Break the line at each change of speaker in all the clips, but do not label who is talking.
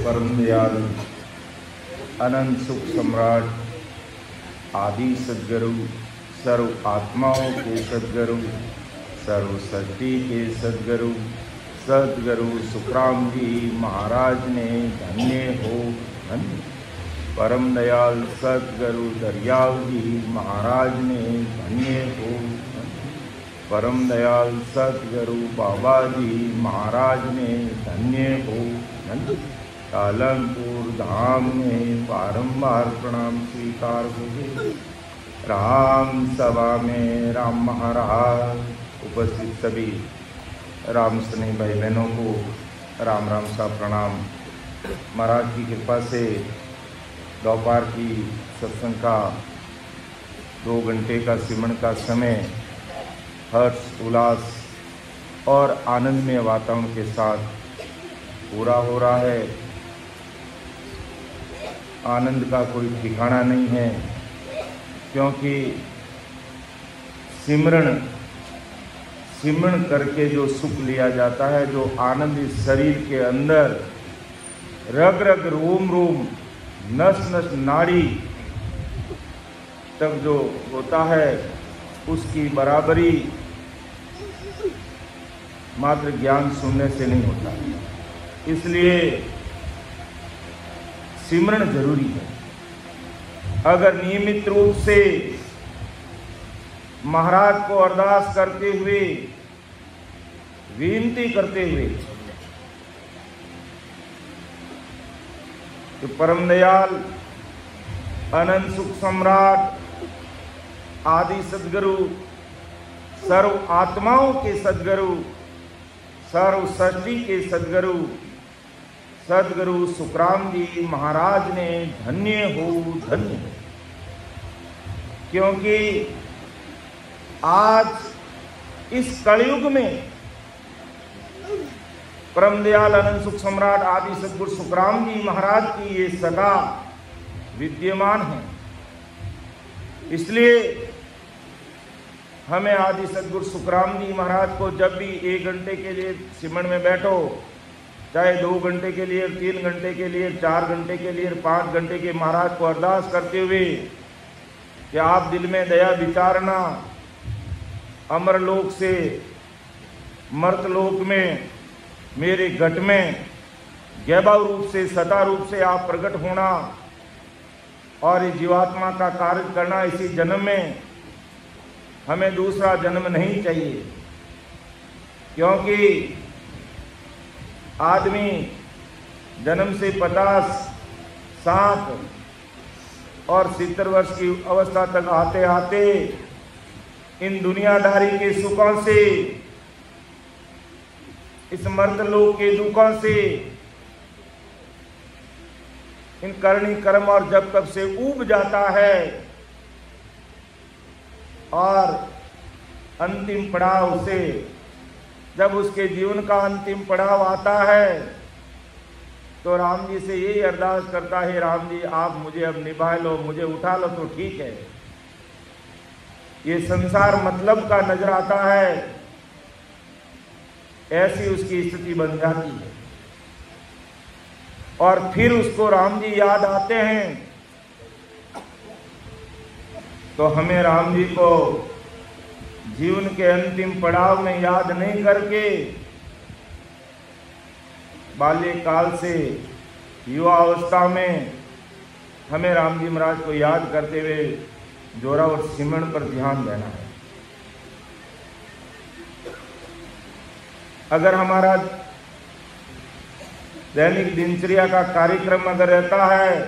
परम दयालु अनंत सुख सम्राट आदि सद्गुरु सर्व आत्माओं के सद्गुरु सर्व सृष्टि के सद्गुरु सद्गुरु सुखराम जी महाराज ने धन्य हो धन्य। परम दयाल सद्गुरु दरियाव जी महाराज ने धन्य हो धन्य। परम दयाल सद्गुरु बाबा जी महाराज ने धन्य हो धन्य। कालमपुर धाम में बारंबार प्रणाम स्वीकार हो। राम सभा में राम महाराज उपस्थित सभी राम स्नेही भाई बहनों को राम राम सा प्रणाम। महाराज की कृपा से दोपहर की सत्संग का 2 घंटे का सिमरन का समय हर्ष उल्लास और आनंदमय वातावरण के साथ पूरा हो रहा है। आनंद का कोई ठिकाना नहीं है, क्योंकि सिमरन करके जो सुख लिया जाता है, जो आनंद इस शरीर के अंदर रग रग रोम रोम नस नस नाड़ी तक जो होता है, उसकी बराबरी मात्र ज्ञान सुनने से नहीं होता। इसलिए सिमरन जरूरी है। अगर नियमित रूप से महाराज को अरदास करते हुए विनती करते हुए तो परम दयाल अनंत सुख सम्राट आदि सद्गुरु सर्व आत्माओं के सद्गुरु सर्व सृष्टि के सद्गुरु सद्गुरु सुखराम जी महाराज ने धन्य हो धन्य। क्योंकि आज इस कलयुग में परम दयाल अनंत सुख सम्राट आदि सद्गुरु सुखराम जी महाराज की ये सदा विद्यमान है। इसलिए हमें आदि सद्गुरु सुखराम जी महाराज को जब भी 1 घंटे के लिए सिमरन में बैठो, चाहे 2 घंटे के लिए, 3 घंटे के लिए, 4 घंटे के लिए, 5 घंटे के, महाराज को अरदास करते हुए कि आप दिल में दया विचारना, अमरलोक से मर्तलोक में मेरे घट में गैबाव रूप से सता रूप से आप प्रकट होना और इस जीवात्मा का कार्य करना। इसी जन्म में हमें दूसरा जन्म नहीं चाहिए, क्योंकि आदमी जन्म से 50, 60 और 70 वर्ष की अवस्था तक आते आते इन दुनियादारी के सुखों से, इस मर्दलोक के दुखों से, इन करनी कर्म और जब तब से ऊब जाता है और अंतिम पड़ाव से जब उसके जीवन का अंतिम पड़ाव आता है तो राम जी से यही अरदास करता है, राम जी आप मुझे अब निभा लो, मुझे उठा लो तो ठीक है। ये संसार मतलब का नजर आता है, ऐसी उसकी स्थिति बन जाती है। और फिर उसको राम जी याद आते हैं तो हमें राम जी को जीवन के अंतिम पड़ाव में याद नहीं करके बाल्यकाल से युवा अवस्था में हमें राम जी महाराज को याद करते हुए जोरावर सिमरन पर ध्यान देना है। अगर हमारा दैनिक दिनचर्या का कार्यक्रम अगर रहता है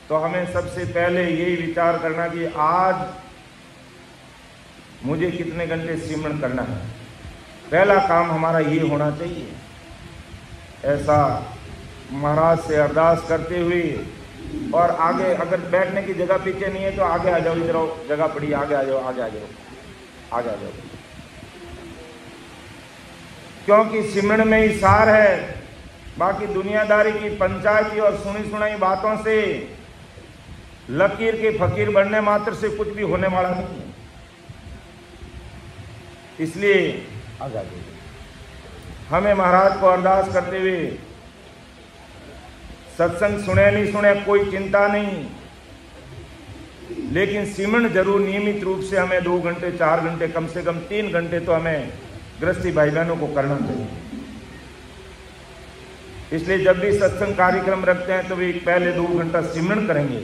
तो हमें सबसे पहले यही विचार करना कि आज मुझे कितने घंटे सिमरन करना है। पहला काम हमारा ये होना चाहिए। ऐसा महाराज से अरदास करते हुए और आगे अगर बैठने की जगह पीछे नहीं है तो आगे आ जाओ, इधर जगह पड़ी, आगे आ जाओ, आगे आ जाओ, आगे आ जाओ, क्योंकि सिमरन में ही सार है। बाकी दुनियादारी की पंचायती और सुनी सुनाई बातों से लकीर के फकीर बनने मात्र से कुछ भी होने वाला नहीं है। इसलिए आगे हमें महाराज को अरदास करते हुए सत्संग सुने नहीं सुने कोई चिंता नहीं, लेकिन सिमरन जरूर नियमित रूप से हमें 2 घंटे 4 घंटे कम से कम 3 घंटे तो हमें गृहस्थी भाई बहनों को करना चाहिए। इसलिए जब भी सत्संग कार्यक्रम रखते हैं तो वे पहले 2 घंटा सिमरन करेंगे।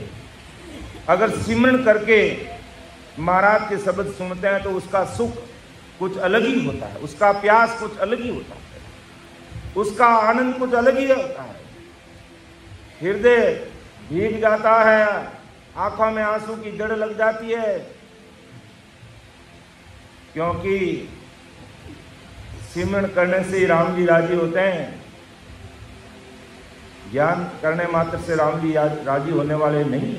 अगर सिमरन करके महाराज के शब्द सुनते हैं तो उसका सुख कुछ अलग ही होता है, उसका प्यास कुछ अलग ही होता है, उसका आनंद कुछ अलग ही होता है। हृदय भीग जाता है, आंखों में आंसू की जड़ लग जाती है, क्योंकि सिमरन करने से ही राम जी राजी होते हैं। ज्ञान करने मात्र से राम जी राजी होने वाले नहीं।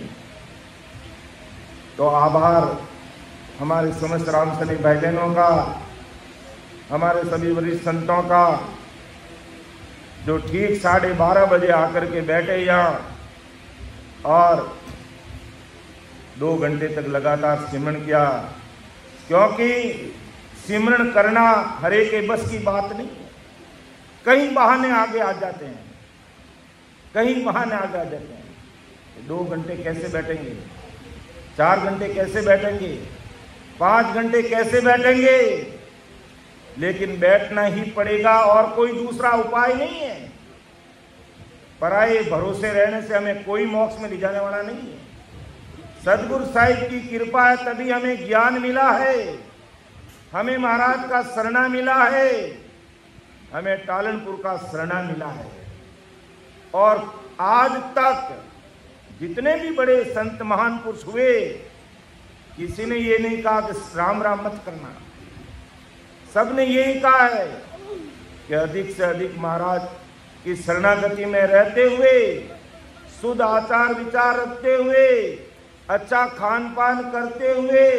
तो आभार हमारे समस्त राम सैनिक भाई बहनों का, हमारे सभी वरिष्ठ संतों का, जो ठीक 12:30 बजे आकर के बैठे यहाँ और 2 घंटे तक लगातार सिमरन किया। क्योंकि सिमरन करना हर एक के बस की बात नहीं है। कई बहाने आगे आ जाते हैं, कई बहाने आगे आ जाते हैं। 2 घंटे कैसे बैठेंगे, 4 घंटे कैसे बैठेंगे, 5 घंटे कैसे बैठेंगे, लेकिन बैठना ही पड़ेगा और कोई दूसरा उपाय नहीं है। पराये भरोसे रहने से हमें कोई मोक्ष में ले जाने वाला नहीं है। सदगुरु साहिब की कृपा है तभी हमें ज्ञान मिला है, हमें महाराज का शरणा मिला है, हमें टालनपुर का शरणा मिला है। और आज तक जितने भी बड़े संत महान पुरुष हुए, किसी ने ये नहीं कहा कि राम राम मत करना। सबने यही कहा है कि अधिक से अधिक महाराज की शरणागति में रहते हुए, शुद्ध आचार विचार रखते हुए, अच्छा खान पान करते हुए,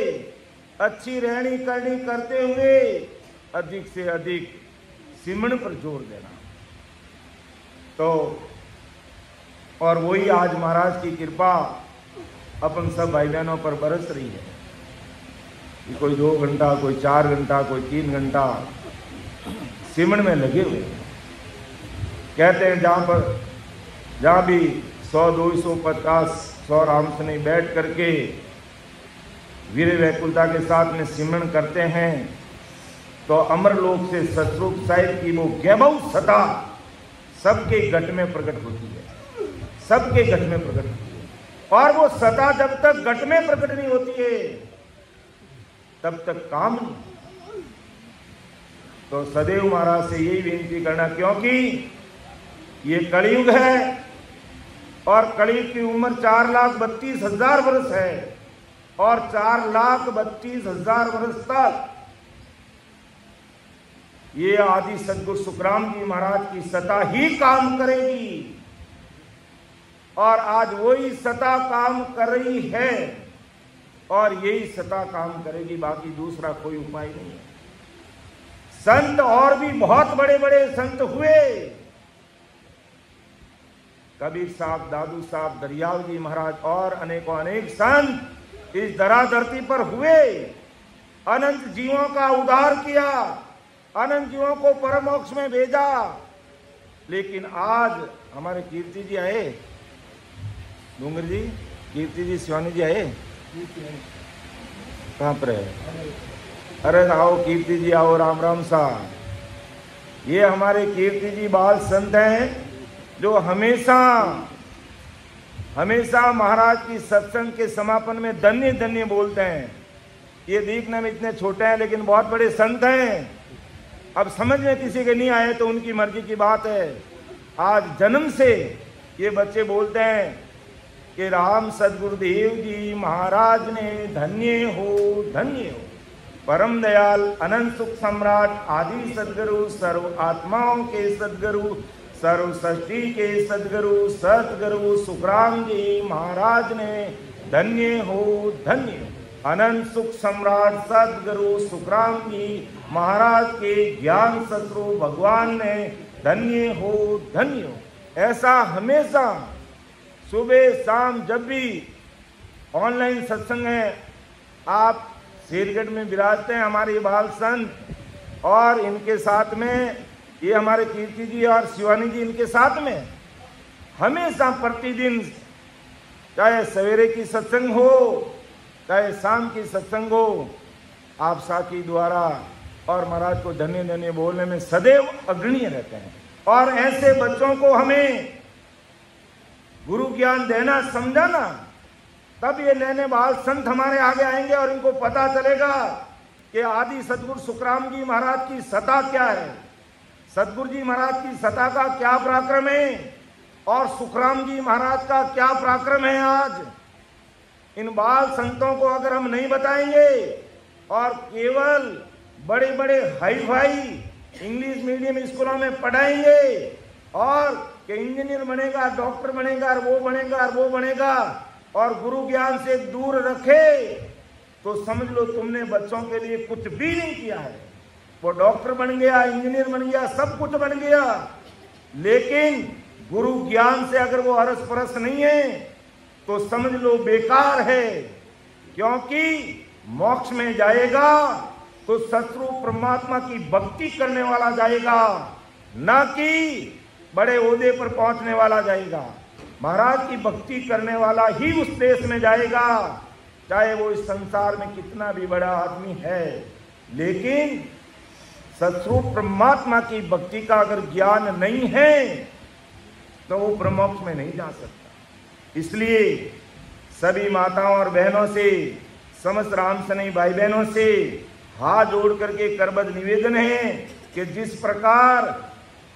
अच्छी रहनी करनी करते हुए अधिक से अधिक सिमरन पर जोर देना। तो और वही आज महाराज की कृपा अपन सब भाई बहनों पर बरस रही है कि कोई 2 घंटा, कोई 4 घंटा, कोई 3 घंटा सिमरन में लगे हुए हैं। कहते हैं जहाँ भी 100, 200, 50, 100 राम सैनिक बैठ करके वीर व्याकुलता के साथ में सिमरन करते हैं तो अमरलोक से सतरूप साहिब की वो वैभव सता सबके घट में प्रकट होती है, सबके घट में प्रकट होती है। और वो सता जब तक घट में प्रकट नहीं होती है तब तक काम नहीं। तो सदैव महाराज से यही विनती करना, क्योंकि ये कलयुग है और कलयुग की उम्र 4,32,000 वर्ष है और 4,32,000 वर्ष तक ये आदि सदगुरु सुखराम जी महाराज की सता ही काम करेगी। और आज वही सता काम कर रही है और यही सता काम करेगी, बाकी दूसरा कोई उपाय नहीं है। संत और भी बहुत बड़े बड़े संत हुए, कबीर साहब, दादू साहब, दरियाव जी महाराज और अनेकों अनेक संत इस धरा धरती पर हुए, अनंत जीवों का उद्धार किया, अनंत जीवों को परम मोक्ष में भेजा। लेकिन आज हमारे कीर्ति जी आए, डूंगर जी, कीर्ति जी, शिवानी जी आए, कहाँ पर है? अरे आओ कीर्ति जी, आओ, राम राम साहब। ये हमारे कीर्ति जी बाल संत हैं जो हमेशा हमेशा महाराज की सत्संग के समापन में धन्य धन्य बोलते हैं। ये देखने में इतने छोटे हैं लेकिन बहुत बड़े संत हैं। अब समझ में किसी के नहीं आए तो उनकी मर्जी की बात है। आज जन्म से ये बच्चे बोलते हैं कि राम सदगुरुदेव जी महाराज ने धन्य हो, परम दयाल अनंत सुख सम्राट आदि सदगुरु, सर्व आत्माओं के सदगुरु, सर्व सृष्टि के सदगुरु सुखराम जी महाराज ने धन्य हो, अनंत सुख सम्राट सदगुरु सुखराम जी महाराज के ज्ञान शत्रु भगवान ने धन्य हो। ऐसा हमेशा सुबह शाम जब भी ऑनलाइन सत्संग है, आप शेरगढ़ में विराजते हैं हमारे बाल संत और इनके साथ में ये हमारे कीर्ति जी और शिवानी जी इनके साथ में, हमेशा प्रतिदिन, चाहे सवेरे की सत्संग हो चाहे शाम की सत्संग हो, आप साकी द्वारा और महाराज को धन्य धन्य बोलने में सदैव अग्रणी रहते हैं। और ऐसे बच्चों को हमें गुरु ज्ञान देना, समझाना, तब ये नैने बाल संत हमारे आगे आएंगे और इनको पता चलेगा कि आदि सतगुरु सुखराम जी महाराज की सत्ता क्या है, सतगुरु जी महाराज की सत्ता का क्या पराक्रम है और सुखराम जी महाराज का क्या पराक्रम है। आज इन बाल संतों को अगर हम नहीं बताएंगे और केवल बड़े बड़े हाई फाई इंग्लिश मीडियम स्कूलों में पढ़ाएंगे और कि इंजीनियर बनेगा, डॉक्टर बनेगा और वो बनेगा और वो बनेगा, और गुरु ज्ञान से दूर रखे, तो समझ लो तुमने बच्चों के लिए कुछ भी नहीं किया है। वो डॉक्टर बन गया, इंजीनियर बन गया, सब कुछ बन गया, लेकिन गुरु ज्ञान से अगर वो अरस परस नहीं है तो समझ लो बेकार है। क्योंकि मोक्ष में जाएगा तो सतरूप परमात्मा की भक्ति करने वाला जाएगा, ना कि बड़े ओहदे पर पहुंचने वाला जाएगा। महाराज की भक्ति करने वाला ही उस देश में जाएगा, चाहे वो इस संसार में कितना भी बड़ा आदमी है। लेकिन सतरूप परमात्मा की भक्ति का अगर ज्ञान नहीं है तो वो ब्रह्मोक्ष में नहीं जा सकता। इसलिए सभी माताओं और बहनों से, समस्त राम सनई भाई बहनों से हाथ जोड़ करके करबद्ध निवेदन है कि जिस प्रकार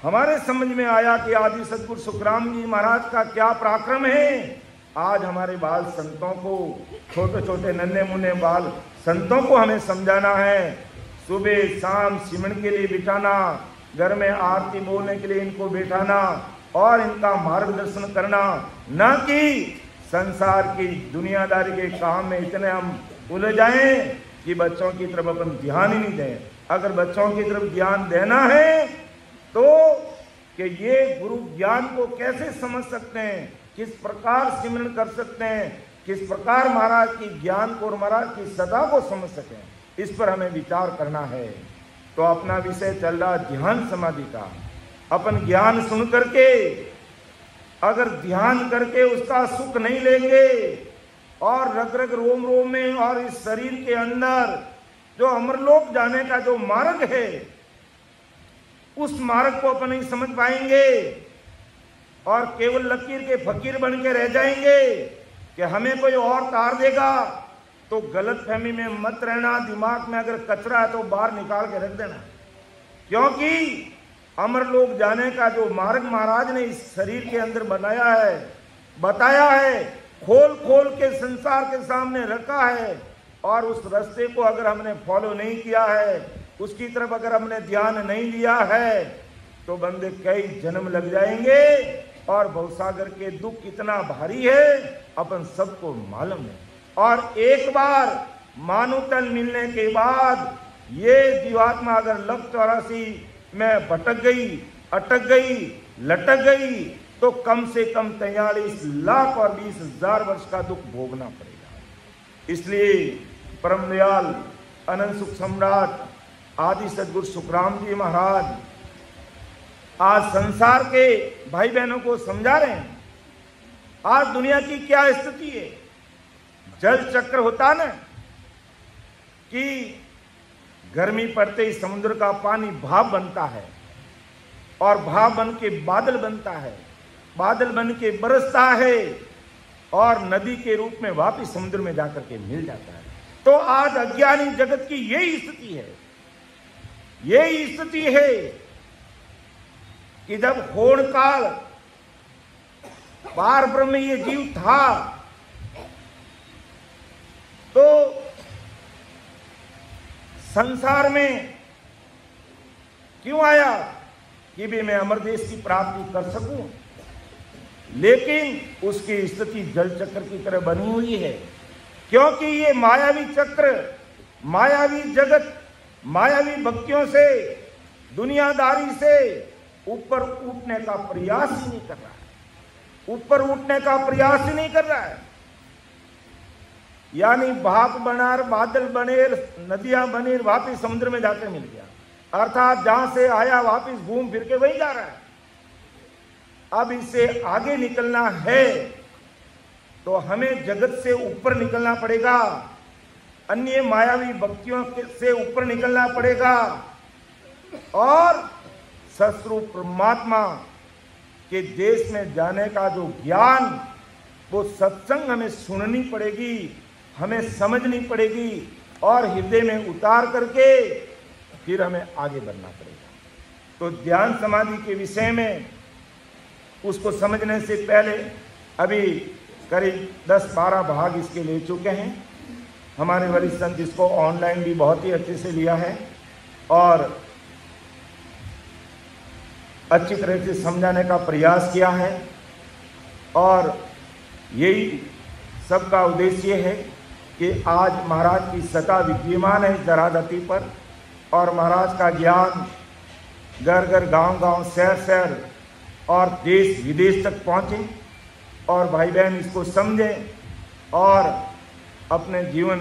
हमारे समझ में आया कि आदि सतगुरु सुखराम जी महाराज का क्या पराक्रम है, आज हमारे बाल संतों को, छोटे छोटे नन्हे मुन्ने बाल संतों को हमें समझाना है। सुबह शाम सिमरन के लिए बिठाना, घर में आरती बोलने के लिए इनको बिठाना और इनका मार्गदर्शन करना, न कि संसार की दुनियादारी के काम में इतने हम उलझ जाएं कि बच्चों की तरफ अपन ध्यान ही नहीं दें। अगर बच्चों की तरफ ध्यान देना है तो कि ये गुरु ज्ञान को कैसे समझ सकते हैं, किस प्रकार सिमरन कर सकते हैं, किस प्रकार महाराज की ज्ञान को और महाराज की सदा को समझ सकें, इस पर हमें विचार करना है। तो अपना विषय चल रहा ध्यान समाधि का। अपन ज्ञान सुन करके अगर ध्यान करके उसका सुख नहीं लेंगे और रग रग रोम रोम में और इस शरीर के अंदर जो अमरलोक जाने का जो मार्ग है, उस मार्ग को अपन नहीं समझ पाएंगे और केवल लकीर के फकीर बन के रह जाएंगे कि हमें कोई और तार देगा। तो गलत फहमी में मत रहना। दिमाग में अगर कचरा है तो बाहर निकाल के रख देना, क्योंकि अमरलोक जाने का जो मार्ग महाराज ने इस शरीर के अंदर बनाया है, बताया है, खोल खोल के संसार के सामने रखा है, और उस रास्ते को अगर हमने फॉलो नहीं किया है, उसकी तरफ अगर हमने ध्यान नहीं दिया है, तो बंदे कई जन्म लग जाएंगे और भवसागर के दुख कितना भारी है अपन सबको मालूम है। और एक बार मानुतन मिलने के बाद ये जीवात्मा अगर लक 84 में भटक गई, अटक गई, लटक गई, तो कम से कम 43 लाख और 20,000 वर्ष का दुख भोगना पड़ेगा। इसलिए परम दयाल अनंत सुख सम्राट आदि सदगुरु सुखराम जी महाराज आज संसार के भाई बहनों को समझा रहे हैं। आज दुनिया की क्या स्थिति है। जल चक्र होता ना कि गर्मी पड़ते ही समुद्र का पानी भाप बनता है और भाप बन के बादल बनता है, बादल बन के बरसता है और नदी के रूप में वापिस समुद्र में जाकर के मिल जाता है। तो आज अज्ञानी जगत की यही स्थिति है। यही स्थिति है कि जब होड़ काल पार ब्रह्म ये जीव था तो संसार में क्यों आया कि भी मैं अमर देश की प्राप्ति कर सकूं, लेकिन उसकी स्थिति जल चक्र की तरह बनी हुई है। क्योंकि ये मायावी चक्र, मायावी जगत, मायावी भक्तियों से, दुनियादारी से ऊपर उठने का प्रयास ही नहीं कर रहा है, ऊपर उठने का प्रयास ही नहीं कर रहा है। यानी भाप बनार, बादल बनेर, नदियां बनेर, वापिस समुद्र में जाकर मिल गया। अर्थात जहां से आया वापिस घूम फिर के वही जा रहा है। अब इससे आगे निकलना है तो हमें जगत से ऊपर निकलना पड़ेगा, अन्य मायावी भक्तियों से ऊपर निकलना पड़ेगा और सस्वरूप परमात्मा के देश में जाने का जो ज्ञान, वो सत्संग हमें सुननी पड़ेगी, हमें समझनी पड़ेगी और हृदय में उतार करके फिर हमें आगे बढ़ना पड़ेगा। तो ध्यान समाधि के विषय में उसको समझने से पहले अभी करीब 10-12 भाग इसके ले चुके हैं हमारे वरिष्ठ संत, इसको ऑनलाइन भी बहुत ही अच्छे से लिया है और अच्छी तरह से समझाने का प्रयास किया है। और यही सबका उद्देश्य है कि आज महाराज की सत्ता विद्यमान है इस धराधरती पर और महाराज का ज्ञान घर घर, गांव गांव, शहर शहर और देश विदेश तक पहुँचे और भाई बहन इसको समझें और अपने जीवन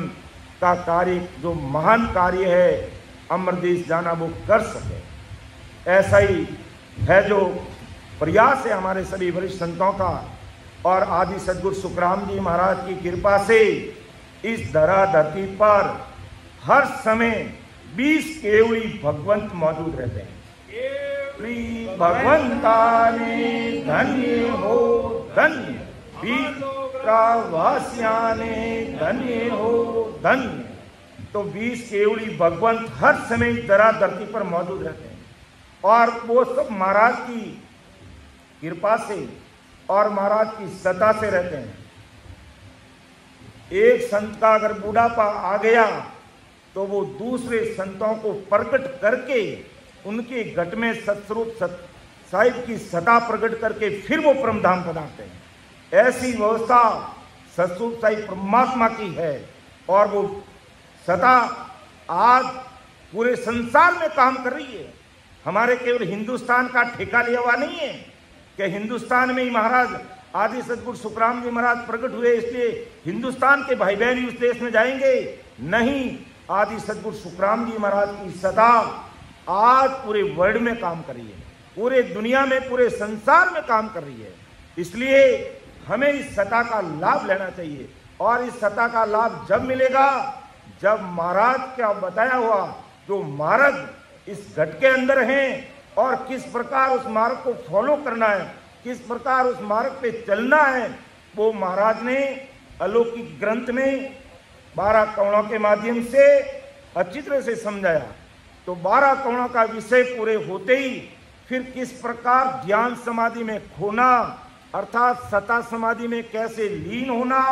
का कार्य, जो महान कार्य है अमर देश जाना, वो कर सके। ऐसा ही है जो प्रयास है हमारे सभी वरिष्ठ संतों का और आदि सद्गुरु सुखराम जी महाराज की कृपा से इस धरा धरती पर हर समय 20 केवली भगवंत मौजूद रहते हैं। भगवंताने धन्य हो धन्य, वासियाने धन्य हो धन्य। तो 20 केवली भगवंत हर समय धरा धरती पर मौजूद रहते हैं और वो सब महाराज की कृपा से और महाराज की सत्ता से रहते हैं। एक संत का अगर बुढ़ापा आ गया तो वो दूसरे संतों को प्रकट करके उनके घट में सत्स्वरूप साहिब की सत्ता प्रकट करके फिर वो परम धाम पधारते हैं। ऐसी व्यवस्था सत्स्वरूप साहिब परमात्मा की है और वो सत्ता आज पूरे संसार में काम कर रही है। हमारे केवल हिंदुस्तान का ठेका लिया हुआ नहीं है कि हिंदुस्तान में ही महाराज आदि सद्गुरु सुखराम जी महाराज प्रकट हुए इसलिए हिंदुस्तान के भाई बहन उस देश में जाएंगे। नहीं, आदि सद्गुरु सुखराम जी महाराज की सत्ता आज पूरे वर्ल्ड में काम कर रही है, पूरे दुनिया में, पूरे संसार में काम कर रही है। इसलिए हमें इस सत्ता का लाभ लेना चाहिए और इस सत्ता का लाभ जब मिलेगा जब महाराज का बताया हुआ जो मार्ग इस घट के अंदर है और किस प्रकार उस मार्ग को फॉलो करना है, किस प्रकार उस मार्ग पे चलना है, वो महाराज ने अलौकिक ग्रंथ में 12 कवणों के माध्यम से अच्छी तरह से समझाया। तो 12 कवणों का विषय पूरे होते ही फिर किस प्रकार ध्यान समाधि में खोना, अर्थात सत्ता समाधि में कैसे लीन होना,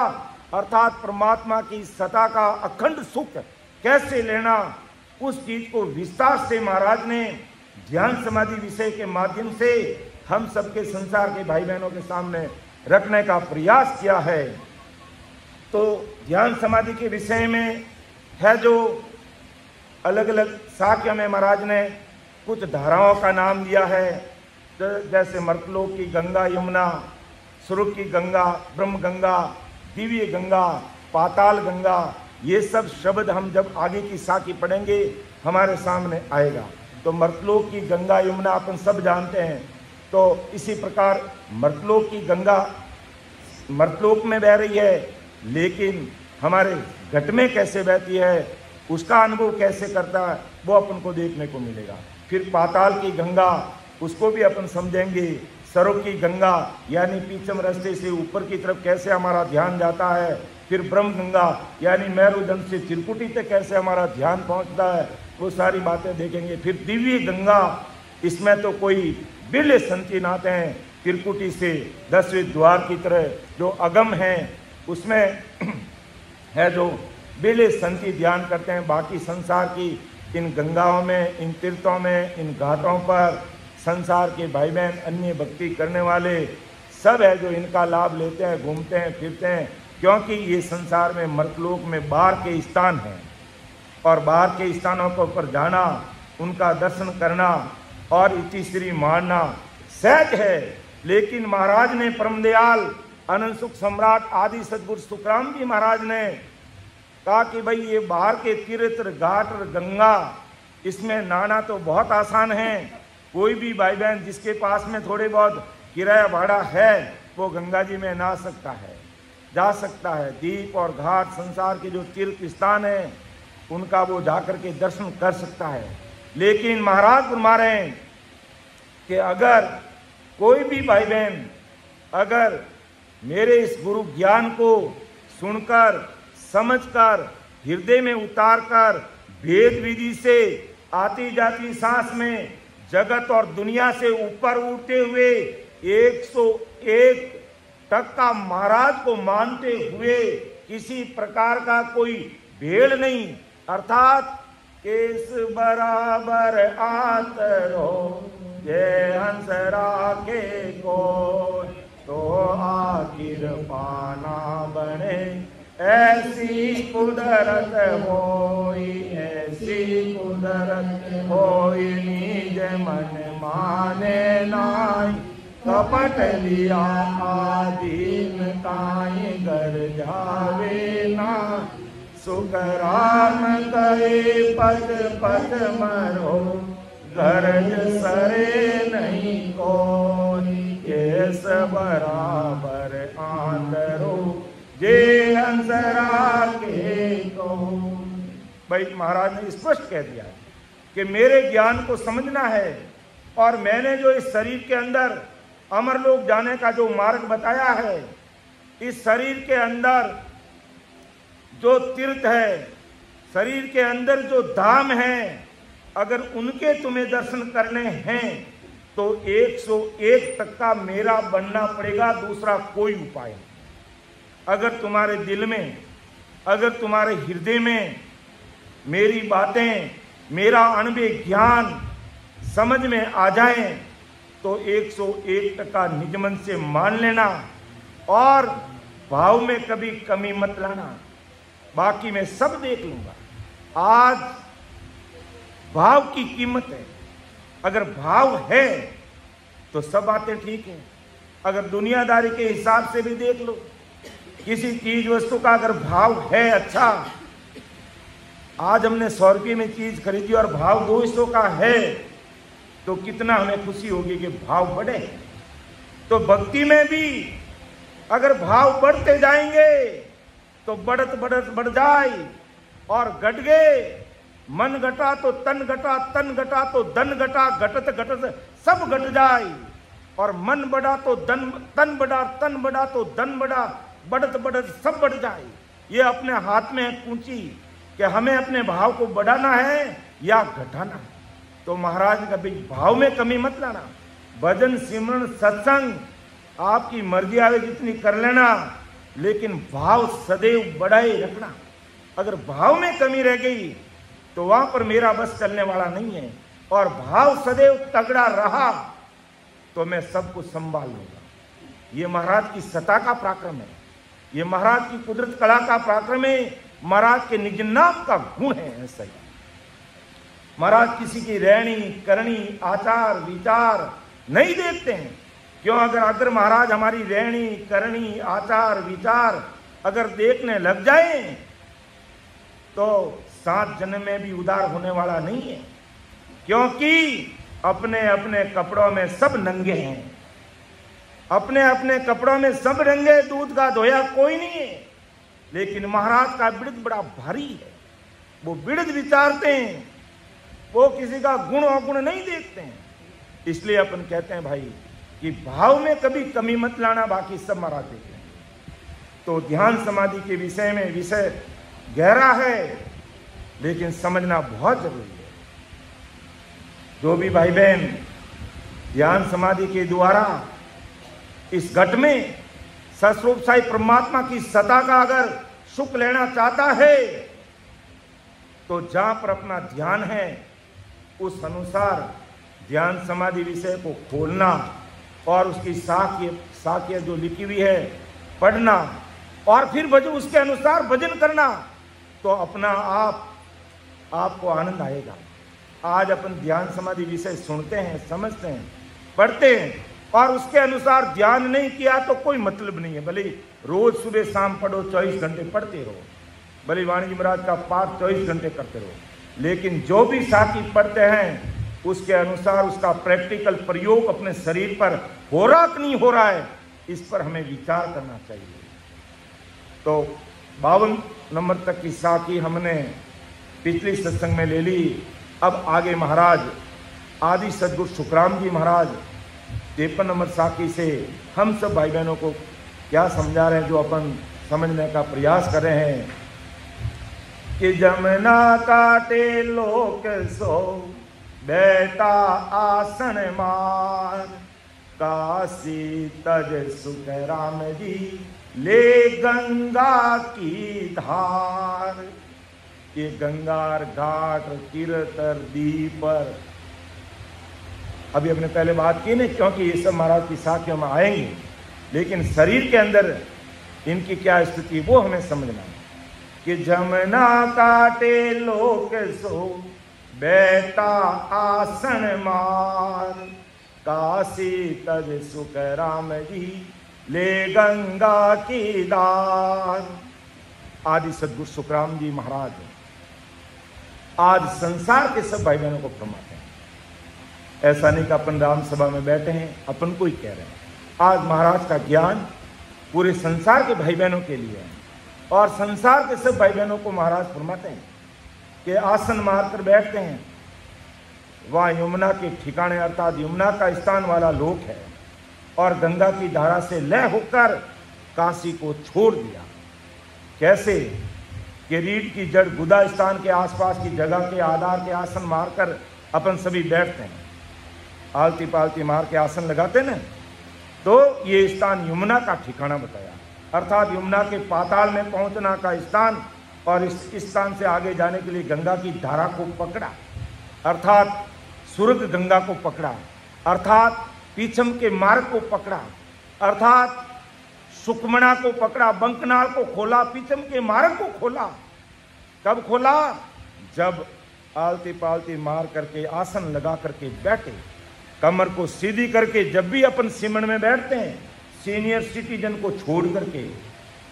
अर्थात परमात्मा की सत्ता का अखंड सुख कैसे लेना, उस चीज को विस्तार से महाराज ने ध्यान समाधि विषय के माध्यम से हम सबके संसार के भाई बहनों के सामने रखने का प्रयास किया है। तो ध्यान समाधि के विषय में है जो अलग अलग शाखा में महाराज ने कुछ धाराओं का नाम दिया है, जैसे मर्तलोक की गंगा यमुना, स्वरूप की गंगा, ब्रह्म गंगा, दिव्य गंगा, पाताल गंगा, ये सब शब्द हम जब आगे की शाखी पढ़ेंगे हमारे सामने आएगा। तो मर्तलोक की गंगा यमुना अपन सब जानते हैं। तो इसी प्रकार मर्तलोक की गंगा मर्तलोक में बह रही है, लेकिन हमारे घट में कैसे बहती है, उसका अनुभव कैसे करता है, वो अपन को देखने को मिलेगा। फिर पाताल की गंगा, उसको भी अपन समझेंगे। सरों की गंगा यानी पीछम रास्ते से ऊपर की तरफ कैसे हमारा ध्यान जाता है। फिर ब्रह्म गंगा यानी मेरुदंड से त्रिकुटी तक कैसे हमारा ध्यान पहुंचता है, वो सारी बातें देखेंगे। फिर दिव्य गंगा, इसमें तो कोई बिरले संती नाते हैं, त्रिकुटी से 10वें द्वार की तरह जो अगम है उसमें है जो बिरले संती ध्यान करते हैं। बाकी संसार की इन गंगाओं में, इन तीर्थों में, इन घाटों पर संसार के भाई बहन अन्य भक्ति करने वाले सब है जो इनका लाभ लेते हैं, घूमते हैं, फिरते हैं, क्योंकि ये संसार में मर्तलोक में बाहर के स्थान हैं और बाहर के स्थानों के ऊपर जाना, उनका दर्शन करना और इतिश्री मानना सहज है। लेकिन महाराज ने परमदयाल अनंत सुख सम्राट आदि सद्गुरु सुखराम जी महाराज ने कहा कि भाई ये बाहर के तीर्थ घाट और गंगा, इसमें नहाना तो बहुत आसान है। कोई भी भाई बहन जिसके पास में थोड़े बहुत किराया भाड़ा है वो गंगा जी में नहा सकता है, जा सकता है। दीप और घाट संसार के जो तीर्थ स्थान है उनका वो जाकर के दर्शन कर सकता है। लेकिन महाराज फरमा रहे हैं कि अगर कोई भी भाई बहन अगर मेरे इस गुरु ज्ञान को सुनकर समझकर हृदय में उतारकर भेद विधि से आती जाती सांस में जगत और दुनिया से ऊपर उठते हुए 101% महाराज को मानते हुए किसी प्रकार का कोई भेड़ नहीं, अर्थात केस बराबर आतरो ये हंस राखे को तो आखिर पाना बने, ऐसी कुदरत होई, ऐसी कुदरत होई, निज मन माने नाई, कपट लिया आदीन काई घर जावे ना, सुखराम गए पद पद मरो, गरज सरे नहीं कोई, केस बराबर आंदरो जे अंसरा के को। भाई महाराज ने स्पष्ट कह दिया कि मेरे ज्ञान को समझना है और मैंने जो इस शरीर के अंदर अमरलोक जाने का जो मार्ग बताया है, इस शरीर के अंदर जो तीर्थ है, शरीर के अंदर जो धाम है, अगर उनके तुम्हें दर्शन करने हैं तो 101% मेरा बनना पड़ेगा, दूसरा कोई उपाय नहीं। अगर तुम्हारे दिल में, अगर तुम्हारे हृदय में मेरी बातें, मेरा अनुभव ज्ञान समझ में आ जाएं तो 101% निज मन से मान लेना और भाव में कभी कमी मत लाना, बाकी मैं सब देख लूंगा। आज भाव की कीमत है, अगर भाव है तो सब बातें ठीक है। अगर दुनियादारी के हिसाब से भी देख लो, किसी चीज वस्तु का अगर भाव है अच्छा, आज हमने 100 रुपये में चीज खरीदी और भाव 200 का है तो कितना हमें खुशी होगी कि भाव बढ़े। तो भक्ति में भी अगर भाव बढ़ते जाएंगे तो बढ़त बढ़त बढ़ जाए और घट गए, मन घटा तो तन घटा, तन घटा तो धन घटा, घटत घटत सब घट जाए, और मन बढ़ा तो तन बढ़ा, तन बढ़ा तो धन बढ़ा, बढ़त बढ़त सब बढ़ जाए। ये अपने हाथ में है कुंची कि हमें अपने भाव को बढ़ाना है या घटाना है। तो महाराज ने कभी भाव में कमी मत लाना, भजन सिमरन सत्संग आपकी मर्जी आवे जितनी कर लेना, लेकिन भाव सदैव बढ़ाए रखना। अगर भाव में कमी रह गई तो वहां पर मेरा बस चलने वाला नहीं है, और भाव सदैव तगड़ा रहा तो मैं सब कुछ संभाल लूंगा। ये महाराज की सत्ता का पराक्रम है, ये महाराज की कुदरत कला का पराक्रम है, महाराज के निज नाम का गुण है। ऐसा ही महाराज किसी की रहनी करनी आचार विचार नहीं देखते हैं। क्यों? अगर महाराज हमारी रहनी करनी आचार विचार अगर देखने लग जाए तो 7 जन्म में भी उदार होने वाला नहीं है, क्योंकि अपने अपने कपड़ों में सब नंगे हैं, अपने अपने कपड़ों में सब रंगे, दूध का धोया कोई नहीं है। लेकिन महाराज का बिड़द बड़ा भारी है, वो बिड़द विचारते हैं, वो किसी का गुण अवगुण नहीं देखते हैं। इसलिए अपन कहते हैं भाई कि भाव में कभी कमी मत लाना, बाकी सब महाराज देखते हैं। तो ध्यान समाधि के विषय में विषय गहरा है, लेकिन समझना बहुत जरूरी है। जो भी भाई बहन ध्यान समाधि के द्वारा इस घट में सस्वरूप साई परमात्मा की सत्ता का अगर सुख लेना चाहता है तो जहां पर अपना ध्यान है उस अनुसार ध्यान समाधि विषय को खोलना और उसकी साक्य जो लिखी हुई है पढ़ना, और फिर भजन उसके अनुसार भजन करना, तो अपना आपको आनंद आएगा। आज अपन ध्यान समाधि विषय सुनते हैं, समझते हैं, पढ़ते हैं, और उसके अनुसार ध्यान नहीं किया तो कोई मतलब नहीं है। भले रोज सुबह शाम पढ़ो, 24 घंटे पढ़ते रहो, भले वाणी जी महाराज का पाठ 24 घंटे करते रहो, लेकिन जो भी साथी पढ़ते हैं उसके अनुसार उसका प्रैक्टिकल प्रयोग अपने शरीर पर हो रहा कि नहीं हो रहा है, इस पर हमें विचार करना चाहिए। तो 52 नंबर तक की साखी हमने पिछली सत्संग में ले ली। अब आगे महाराज आदि सदगुरु सुखराम जी महाराज 53 नंबर साखी से हम सब भाई बहनों को क्या समझा रहे हैं, जो अपन समझने का प्रयास कर रहे हैं कि जमुना काटे लोक सो बैठा आसन मार, काशी तज सुख राम जी ले गंगा की धार। ये गंगार घाट तीर्थर दीपर, अभी अपने पहले बात की नहीं, क्योंकि ये सब महाराज की साखियों में आएंगे, लेकिन शरीर के अंदर इनकी क्या स्थिति वो हमें समझना है कि जमुना काटे लोक सो बैठा आसन मार, काशी तज सुख राम जी ले गंगा की दार। आदि सदगुरु सुखराम जी महाराज आज संसार के सब भाई बहनों को फरमाते हैं। ऐसा नहीं कि अपन राम सभा में बैठे हैं, अपन को ही कह रहे हैं। आज महाराज का ज्ञान पूरे संसार के भाई बहनों के लिए है, और संसार के सब भाई बहनों को महाराज फरमाते हैं कि आसन मारकर बैठते हैं। वहाँ यमुना के ठिकाने अर्थात यमुना का स्थान वाला लोक है, और गंगा की धारा से लय होकर काशी को छोड़ दिया। कैसे कि रीढ़ की जड़ गुदा स्थान के आसपास की जगह के आधार के आसन मारकर अपन सभी बैठते हैं, आलती पालती मार के आसन लगाते ना, तो ये स्थान यमुना का ठिकाना बताया, अर्थात यमुना के पाताल में पहुंचना का स्थान, और इस स्थान से आगे जाने के लिए गंगा की धारा को पकड़ा, अर्थात सुर्ग गंगा को पकड़ा, अर्थात पीछम के मार्ग को पकड़ा, अर्थात सुकमणा को पकड़ा, बंकनाल को खोला, पीछम के मार्ग को खोला। कब खोला? जब आलती पालती मार करके आसन लगा करके बैठे, कमर को सीधी करके। जब भी अपन सिमण में बैठते हैं, सीनियर सिटीजन को छोड़ करके,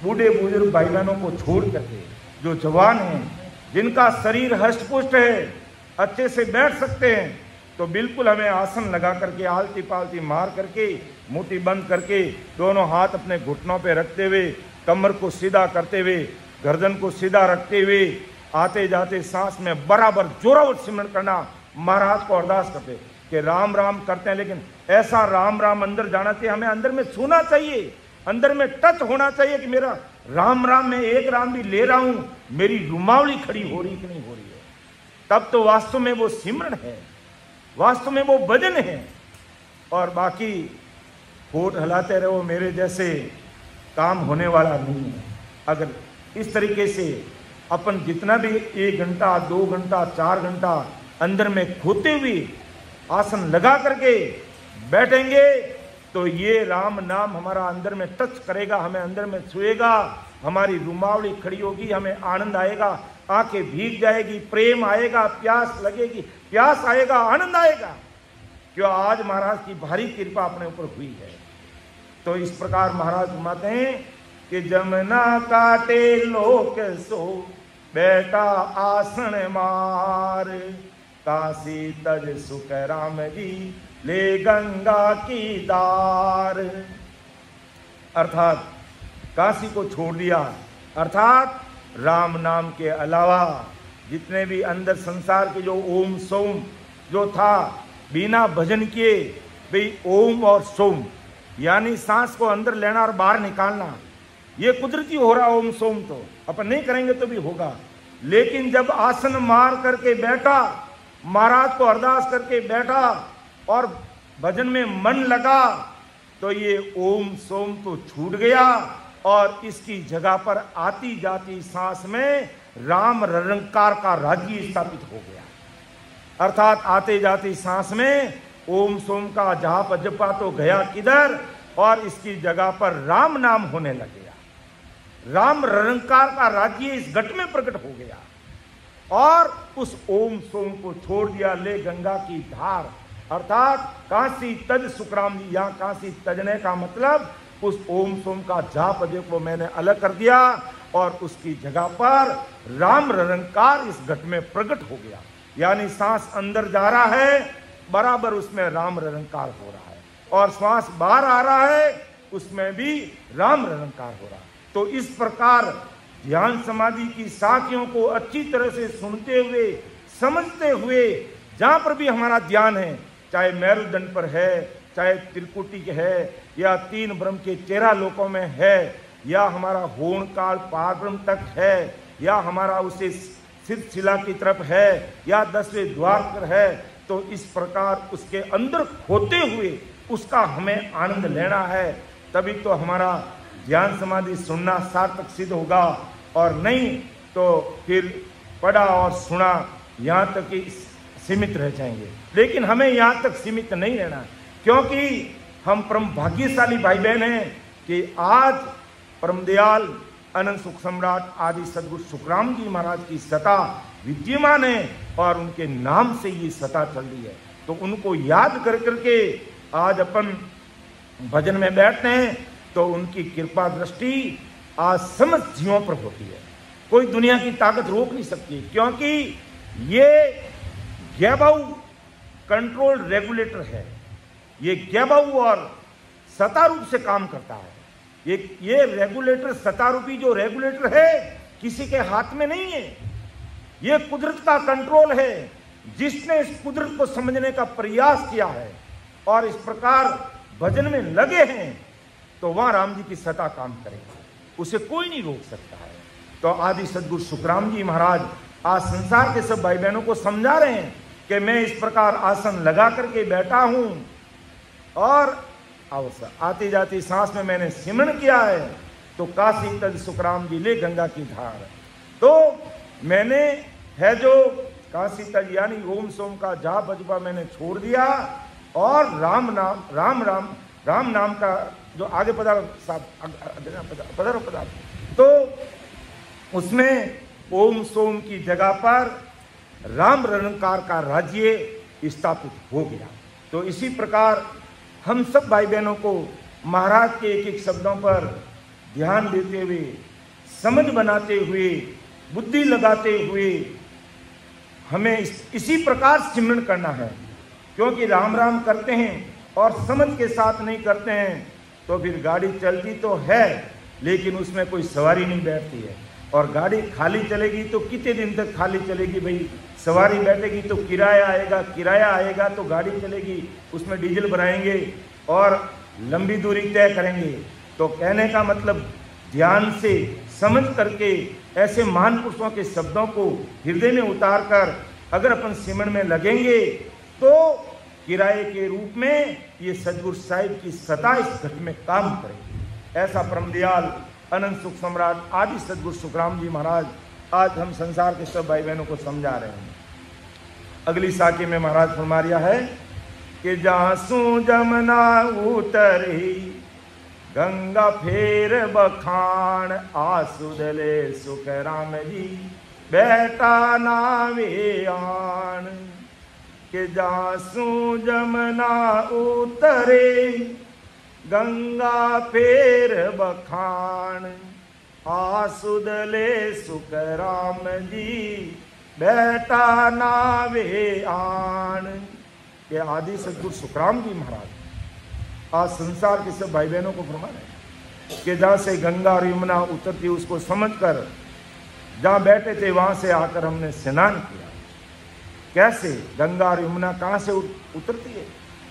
बूढ़े बुजुर्ग भाई बहनों को छोड़ करके, जो जवान हैं, जिनका शरीर हष्ट-पुष्ट है, अच्छे से बैठ सकते हैं, तो बिल्कुल हमें आसन लगा करके आलती पालती मार करके, मुट्ठी बंद करके, दोनों हाथ अपने घुटनों पे रखते हुए, कमर को सीधा करते हुए, गर्दन को सीधा रखते हुए, आते जाते सांस में बराबर जोरावर सिमरण करना। महाराज को अरदास करते कि राम राम करते हैं, लेकिन ऐसा राम राम अंदर जाना चाहिए, हमें अंदर में छूना चाहिए, अंदर में टच होना चाहिए कि मेरा राम राम में एक राम भी ले रहा हूं, मेरी रुमावली खड़ी हो रही कि नहीं हो रही है, तब तो वास्तव में वो सिमरण है, वास्तव में वो भजन है। और बाकी होठ हिलाते रहो मेरे जैसे काम होने वाला नहीं है। अगर इस तरीके से अपन जितना भी 1 घंटा 2 घंटा 4 घंटा अंदर में खोते हुए आसन लगा करके बैठेंगे, तो ये राम नाम हमारा अंदर में टच करेगा, हमें अंदर में छुएगा, हमारी रुमावली खड़ी होगी, हमें आनंद आएगा, आंखें भीग जाएगी, प्रेम आएगा, प्यास लगेगी, प्यास आएगा, आनंद आएगा, क्यों आज महाराज की भारी कृपा अपने ऊपर हुई है। तो इस प्रकार महाराज फरमाते हैं कि जमुना काटे लोक सो बैठा आसन मार, काशी तज सुख राम जी ले गंगा की दार। अर्थात काशी को छोड़ दिया, अर्थात राम नाम के अलावा जितने भी अंदर संसार के जो ओम सोम जो था, बिना भजन किए भाई ओम और सोम यानी सांस को अंदर लेना और बाहर निकालना, ये कुदरती हो रहा ओम सोम, तो अपन नहीं करेंगे तो भी होगा। लेकिन जब आसन मार करके बैठा, महाराज को अरदास करके बैठा और भजन में मन लगा, तो ये ओम सोम तो छूट गया, और इसकी जगह पर आती जाती सांस में राम रंकार का राज्य स्थापित हो गया। अर्थात आते जाती सांस में ओम सोम का जाप जपा तो गया किधर, और इसकी जगह पर राम नाम होने लग गया। राम रंकार का राज्य इस घट में प्रकट हो गया, और उस ओम सोम को छोड़ दिया ले गंगा की धार। अर्थात काशी तज सुखराम जी, यहाँ काशी तजने का मतलब उस ओम सोम का जाप जप को मैंने अलग कर दिया, और उसकी जगह पर राम रंकार इस घट में प्रकट हो गया। यानी सांस अंदर जा रहा है बराबर उसमें राम रंकार हो रहा है, और श्वास बाहर आ रहा है उसमें भी राम रंकार हो रहा है। तो इस प्रकार ध्यान समाधि की साखियों को अच्छी तरह से सुनते हुए, समझते हुए, जहां पर भी हमारा ध्यान है, चाहे मेरुदंड पर है, चाहे त्रिकुटी है, या तीन ब्रह्म के 13 लोकों में है, या हमारा होण काल पारब्रह्म तक है, या हमारा उसे सिद्ध शिला की तरफ है, या 10वें द्वार पर है, तो इस प्रकार उसके अंदर होते हुए उसका हमें आनंद लेना है। तभी तो हमारा ध्यान समाधि सुनना सार्थक सिद्ध होगा, और नहीं तो फिर पढ़ा और सुना यहाँ तक ही सीमित रह जाएंगे। लेकिन हमें यहाँ तक सीमित नहीं रहना, क्योंकि हम परम भाग्यशाली भाई बहन हैं कि आज परम दयाल अनंत सुख सम्राट आदि सदगुरु सुखराम जी महाराज की सत्ता विद्यमान है, और उनके नाम से ये सत्ता चल रही है। तो उनको याद कर करके आज अपन भजन में बैठते हैं, तो उनकी कृपा दृष्टि आज समस्त जीवों पर होती है। कोई दुनिया की ताकत रोक नहीं सकती, क्योंकि ये गैबाऊ कंट्रोल रेगुलेटर है। ये गैबाऊ और सत्ता रूप से काम करता है। ये रेगुलेटर, सत्ता रूपी जो रेगुलेटर है, किसी के हाथ में नहीं है। ये कुदरत का कंट्रोल है, जिसने इस कुदरत को समझने का प्रयास किया है और इस प्रकार भजन में लगे हैं, तो वहां राम जी की सत्ता काम करेगी, उसे कोई नहीं रोक सकता है। तो आदि सदगुरु सुखराम जी महाराज आज संसार के सब भाई बहनों को समझा रहे हैं कि मैं इस प्रकार आसन लगा करके बैठा हूं, और अवसर आती जाती सांस में मैंने सिमरण किया है, तो काशी तज सुखराम जी ले गंगा की धार। तो मैंने है जो काशी तज यानी ओम सोम का जाप बजबा मैंने छोड़ दिया, और राम नाम का जो आगे पदार्थ, तो उसमें ओम सोम की जगह पर राम रंकार का राज्य स्थापित हो गया। तो इसी प्रकार हम सब भाई बहनों को महाराज के एक एक शब्दों पर ध्यान देते हुए, समझ बनाते हुए, बुद्धि लगाते हुए हमें इसी प्रकार सिमरण करना है। क्योंकि राम राम करते हैं और समझ के साथ नहीं करते हैं, तो फिर गाड़ी चलती तो है, लेकिन उसमें कोई सवारी नहीं बैठती है। और गाड़ी खाली चलेगी तो कितने दिन तक खाली चलेगी भाई? सवारी बैठेगी तो किराया आएगा तो गाड़ी चलेगी, उसमें डीजल भराएंगे और लंबी दूरी तय करेंगे। तो कहने का मतलब ध्यान से समझ करके ऐसे महान पुरुषों के शब्दों को हृदय में उतार कर अगर अपन सिमरण में लगेंगे, तो किराए के रूप में ये सदगुरु साहिब की सत्ता इस घट में काम करेगी। ऐसा परम दयाल अनंत सुख सम्राट आदि सदगुरु सुखराम जी महाराज आज हम संसार के सब भाई बहनों को समझा रहे हैं। अगली साखी में महाराज फरमा रिया है कि जासू जमना उतरी गंगा फेर बखान, आसुदले सुख राम जी बैठा नावे आन। कि जासू जमना उतरे गंगा फेर बखान, आसुदले सुख राम जी बैठा नावे आन। के आदि सदगुरु सुखराम जी महाराज आज संसार के सब भाई बहनों को फरमा रहे कि जहाँ से गंगा और यमुना उतरती उसको समझकर जहाँ बैठे थे वहाँ से आकर हमने स्नान किया। कैसे? गंगा और यमुना कहाँ से उतरती है?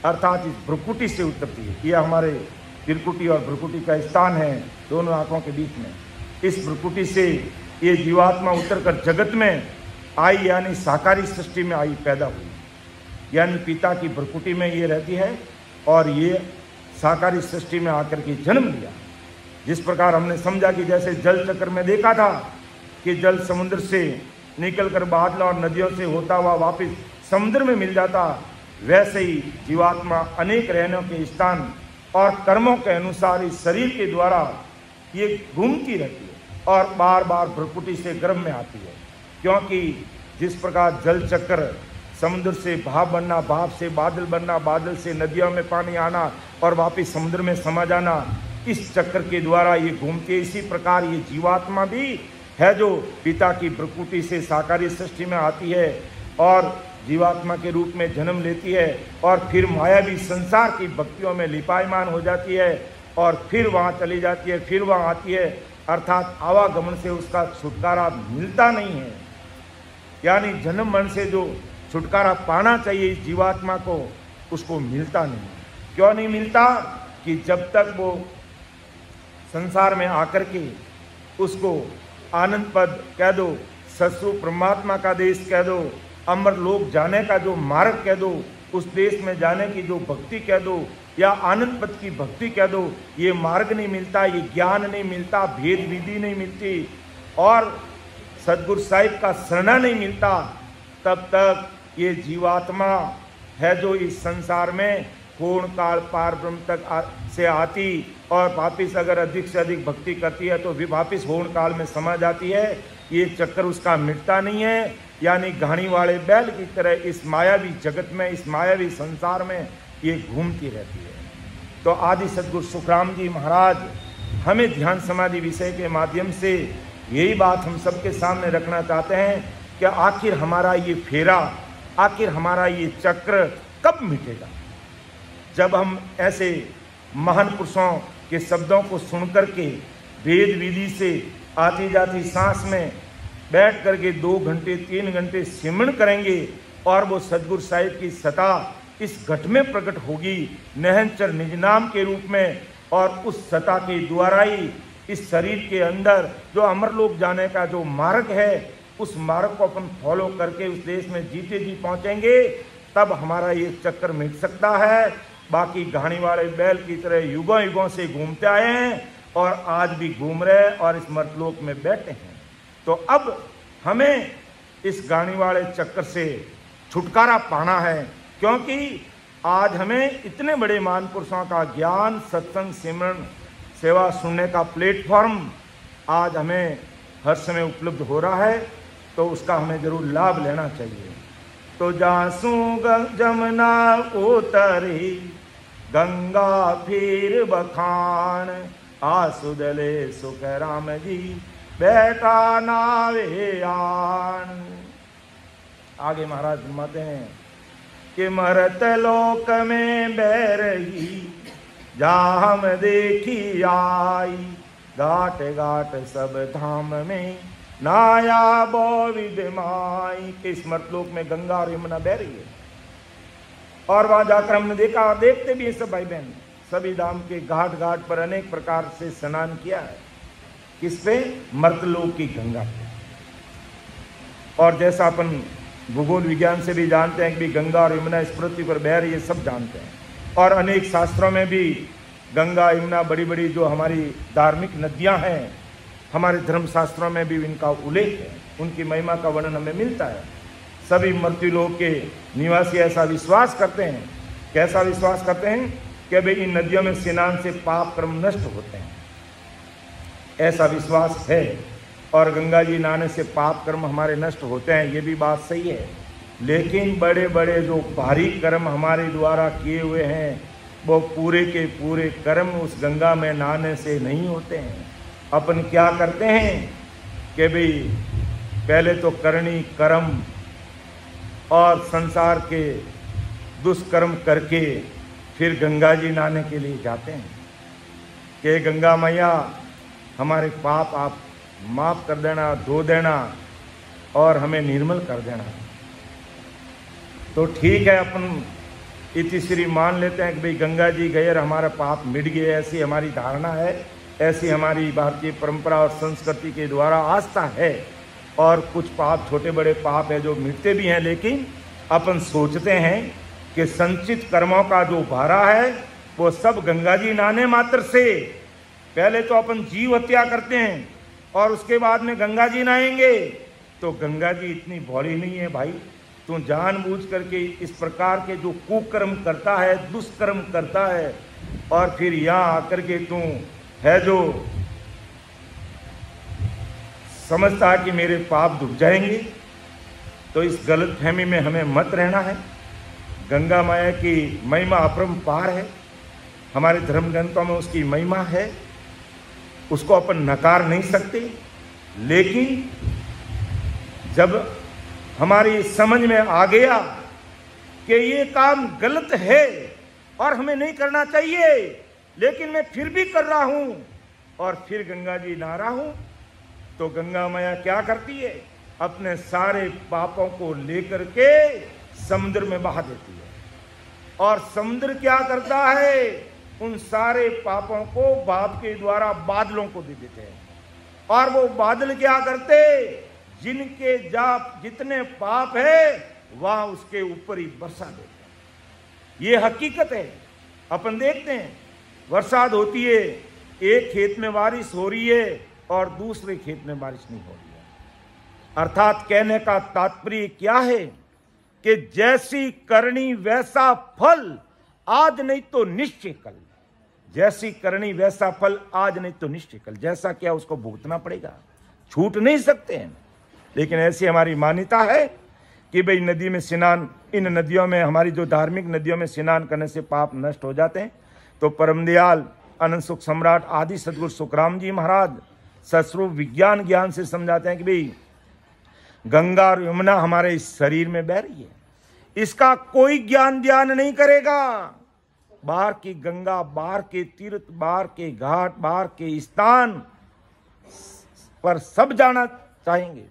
अर्थात इस भ्रुकुटी से उतरती है। यह हमारे त्रिकुटी और भ्रुकुटी का स्थान है, दोनों आंखों के बीच में। इस भ्रुकुटी से ये जीवात्मा उतरकर जगत में आई, यानी साकारी सृष्टि में आई, पैदा हुई। यानी पिता की भ्रुकुटी में ये रहती है और ये साकारी सृष्टि में आकर के जन्म लिया। जिस प्रकार हमने समझा कि जैसे जल चक्र में देखा था कि जल समुद्र से निकलकर बादल और नदियों से होता हुआ वापस समुद्र में मिल जाता, वैसे ही जीवात्मा अनेक रहनों के स्थान और कर्मों के अनुसार इस शरीर के द्वारा ये घूमती रहती है और बार बार भ्रुकुटी से गर्भ में आती है। क्योंकि जिस प्रकार जल चक्र समुद्र से भाप बनना, भाप से बादल बनना, बादल से नदियों में पानी आना और वापस समुद्र में समा जाना, इस चक्र के द्वारा ये घूमती है। इसी प्रकार ये जीवात्मा भी है जो पिता की भ्रुकुटी से साकारी सृष्टि में आती है और जीवात्मा के रूप में जन्म लेती है और फिर मायावी संसार की भक्तियों में लिपायमान हो जाती है और फिर वहाँ चली जाती है, फिर वहाँ आती है, अर्थात आवागमन से उसका छुटकारा मिलता नहीं है। यानी जन्म मरण से जो छुटकारा पाना चाहिए इस जीवात्मा को, उसको मिलता नहीं। क्यों नहीं मिलता? कि जब तक वो संसार में आकर के उसको आनंद पद कह दो, सत्स्वरूप परमात्मा का देश कह दो, अमर लोक जाने का जो मार्ग कह दो, उस देश में जाने की जो भक्ति कह दो, या आनंद पद की भक्ति कह दो, ये मार्ग नहीं मिलता, ये ज्ञान नहीं मिलता, भेद विधि नहीं मिलती और सदगुरु साहिब का शरणा नहीं मिलता, तब तक ये जीवात्मा है जो इस संसार में पूर्ण काल पार ब्रह्म तक से आती और वापिस अगर अधिक से अधिक भक्ति करती है तो भी वापिस पूर्ण काल में समा जाती है। ये चक्कर उसका मिटता नहीं है। यानी घाणी वाले बैल की तरह इस मायावी जगत में, इस मायावी संसार में ये घूमती रहती है। तो आदि सदगुरु सुखराम जी महाराज हमें ध्यान समाधि विषय के माध्यम से यही बात हम सबके सामने रखना चाहते हैं कि आखिर हमारा ये फेरा, आखिर हमारा ये चक्र कब मिटेगा। जब हम ऐसे महान पुरुषों के शब्दों को सुनकर के वेद विधि से आती जाती सांस में बैठ करके 2 घंटे 3 घंटे सिमरन करेंगे और वो सदगुरु साहिब की सता इस घट में प्रकट होगी निरंतर निज नाम के रूप में, और उस सता के द्वारा ही इस शरीर के अंदर जो अमरलोक जाने का जो मार्ग है, उस मार्ग को अपन फॉलो करके उस देश में जीते जी पहुंचेंगे, तब हमारा ये चक्कर मिट सकता है। बाकी घाणी वाले बैल की तरह युगों युगों से घूमते आए हैं और आज भी घूम रहे और इस मर्तलोक में बैठे हैं। तो अब हमें इस घाणी वाले चक्कर से छुटकारा पाना है, क्योंकि आज हमें इतने बड़े महान पुरुषों का ज्ञान, सत्संग, सिमरन, सेवा सुनने का प्लेटफॉर्म आज हमें हर समय उपलब्ध हो रहा है, तो उसका हमें जरूर लाभ लेना चाहिए। तो जासू जमुना उतरी गंगा फिर बखान, आसुदले सुख राम जी बैठा नावे आन। आगे महाराज फरमाते हैं कि मरत लोक में बैरही जहाँ हम देखी आई, घाट घाट सब धाम में नाया बो विदमाई। के इस मर्तलोक में गंगा और यमुना बह रही है और वहां जाकर हमने देखा और देखते भी है सब भाई बहन, सभी धाम के घाट घाट पर अनेक प्रकार से स्नान किया है। किस पे? मर्तलोक की गंगा पे। और जैसा अपन भूगोल विज्ञान से भी जानते हैं कि गंगा और यमुना इस पृथ्वी पर बह रही है, सब जानते हैं। और अनेक शास्त्रों में भी गंगा यमुना बड़ी बड़ी जो हमारी धार्मिक नदियां हैं, हमारे धर्म शास्त्रों में भी इनका उल्लेख है, उनकी महिमा का वर्णन हमें मिलता है। सभी मर्त्युलोक के निवासी ऐसा विश्वास करते हैं। कैसा विश्वास करते हैं? कि भाई इन नदियों में स्नान से पाप कर्म नष्ट होते हैं, ऐसा विश्वास है। और गंगा जी नहाने से पाप कर्म हमारे नष्ट होते हैं, ये भी बात सही है। लेकिन बड़े बड़े जो भारी कर्म हमारे द्वारा किए हुए हैं, वो पूरे के पूरे कर्म उस गंगा में नहाने से नहीं होते हैं। अपन क्या करते हैं कि भाई पहले तो करनी कर्म और संसार के दुष्कर्म करके फिर गंगा जी नहाने के लिए जाते हैं कि गंगा मैया हमारे पाप आप माफ़ कर देना, धो देना और हमें निर्मल कर देना। तो ठीक है, अपन इतिश्री मान लेते हैं कि भाई गंगा जी गए और हमारा पाप मिट गए, ऐसी हमारी धारणा है, ऐसी हमारी भारतीय परंपरा और संस्कृति के द्वारा आस्था है। और कुछ पाप, छोटे बड़े पाप है जो मिटते भी हैं, लेकिन अपन सोचते हैं कि संचित कर्मों का जो भारा है वो सब गंगा जी नहाने मात्र से, पहले तो अपन जीव हत्या करते हैं और उसके बाद में गंगा जी नहाएंगे। तो गंगा जी इतनी भोली नहीं है भाई, तू जानबूझ करके इस प्रकार के जो कुकर्म करता है, दुष्कर्म करता है, और फिर यहाँ आकर के तू है जो समझता है कि मेरे पाप धुप जाएंगे। तो इस गलत फहमी में हमें मत रहना है। गंगा माया की महिमा अपरंपार है, हमारे धर्म ग्रंथों में उसकी महिमा है, उसको अपन नकार नहीं सकते। लेकिन जब हमारी समझ में आ गया कि ये काम गलत है और हमें नहीं करना चाहिए, लेकिन मैं फिर भी कर रहा हूं और फिर गंगा जी नहा रहा हूं, तो गंगा मैया क्या करती है? अपने सारे पापों को लेकर के समुद्र में बहा देती है। और समुद्र क्या करता है? उन सारे पापों को बाप के द्वारा बादलों को दे देते हैं। और वो बादल क्या करते? जिनके जितने पाप है वहां उसके ऊपर ही बरसा देते हैं। ये हकीकत है। अपन देखते हैं बरसात होती है, एक खेत में बारिश हो रही है और दूसरे खेत में बारिश नहीं हो रही है। अर्थात कहने का तात्पर्य क्या है कि जैसी करनी वैसा फल, आज नहीं तो निश्चय कल। जैसी करनी वैसा फल, आज नहीं तो निश्चय कल। जैसा क्या उसको भुगतना पड़ेगा, छूट नहीं सकते हैं। लेकिन ऐसी हमारी मान्यता है कि भाई नदी में स्नान, इन नदियों में, हमारी जो धार्मिक नदियों में स्नान करने से पाप नष्ट हो जाते हैं। तो परम दयाल अनंत सुख सम्राट आदि सदगुरु सुखराम जी महाराज सस्वरूप विज्ञान ज्ञान से समझाते हैं कि भाई गंगा और यमुना हमारे इस शरीर में बह रही है, इसका कोई ज्ञान ध्यान नहीं करेगा। बाहर की गंगा, बाहर के तीर्थ, बाहर के घाट, बाहर के स्थान पर सब जाना चाहेंगे,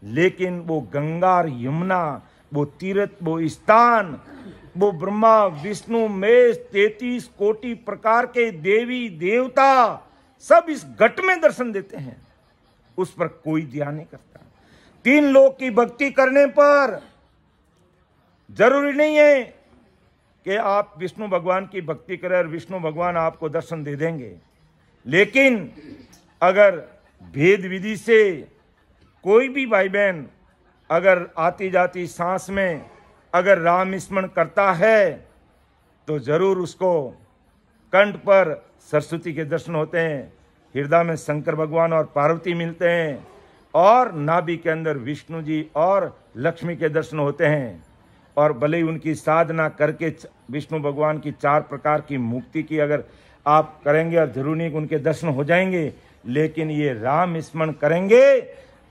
लेकिन वो गंगा और यमुना, वो तीर्थ, वो स्थान, वो ब्रह्मा विष्णु महेश 33 कोटि प्रकार के देवी देवता सब इस घट में दर्शन देते हैं, उस पर कोई ध्यान नहीं करता। 3 लोग की भक्ति करने पर जरूरी नहीं है कि आप विष्णु भगवान की भक्ति करें और विष्णु भगवान आपको दर्शन दे देंगे, लेकिन अगर भेद विधि से कोई भी भाई बहन अगर आती जाती सांस में अगर राम स्मरण करता है तो जरूर उसको कंठ पर सरस्वती के दर्शन होते हैं, हृदय में शंकर भगवान और पार्वती मिलते हैं, और नाभि के अंदर विष्णु जी और लक्ष्मी के दर्शन होते हैं। और भले ही उनकी साधना करके विष्णु भगवान की 4 प्रकार की मुक्ति की अगर आप करेंगे और जरूर नहीं उनके दर्शन हो जाएंगे, लेकिन ये राम स्मरण करेंगे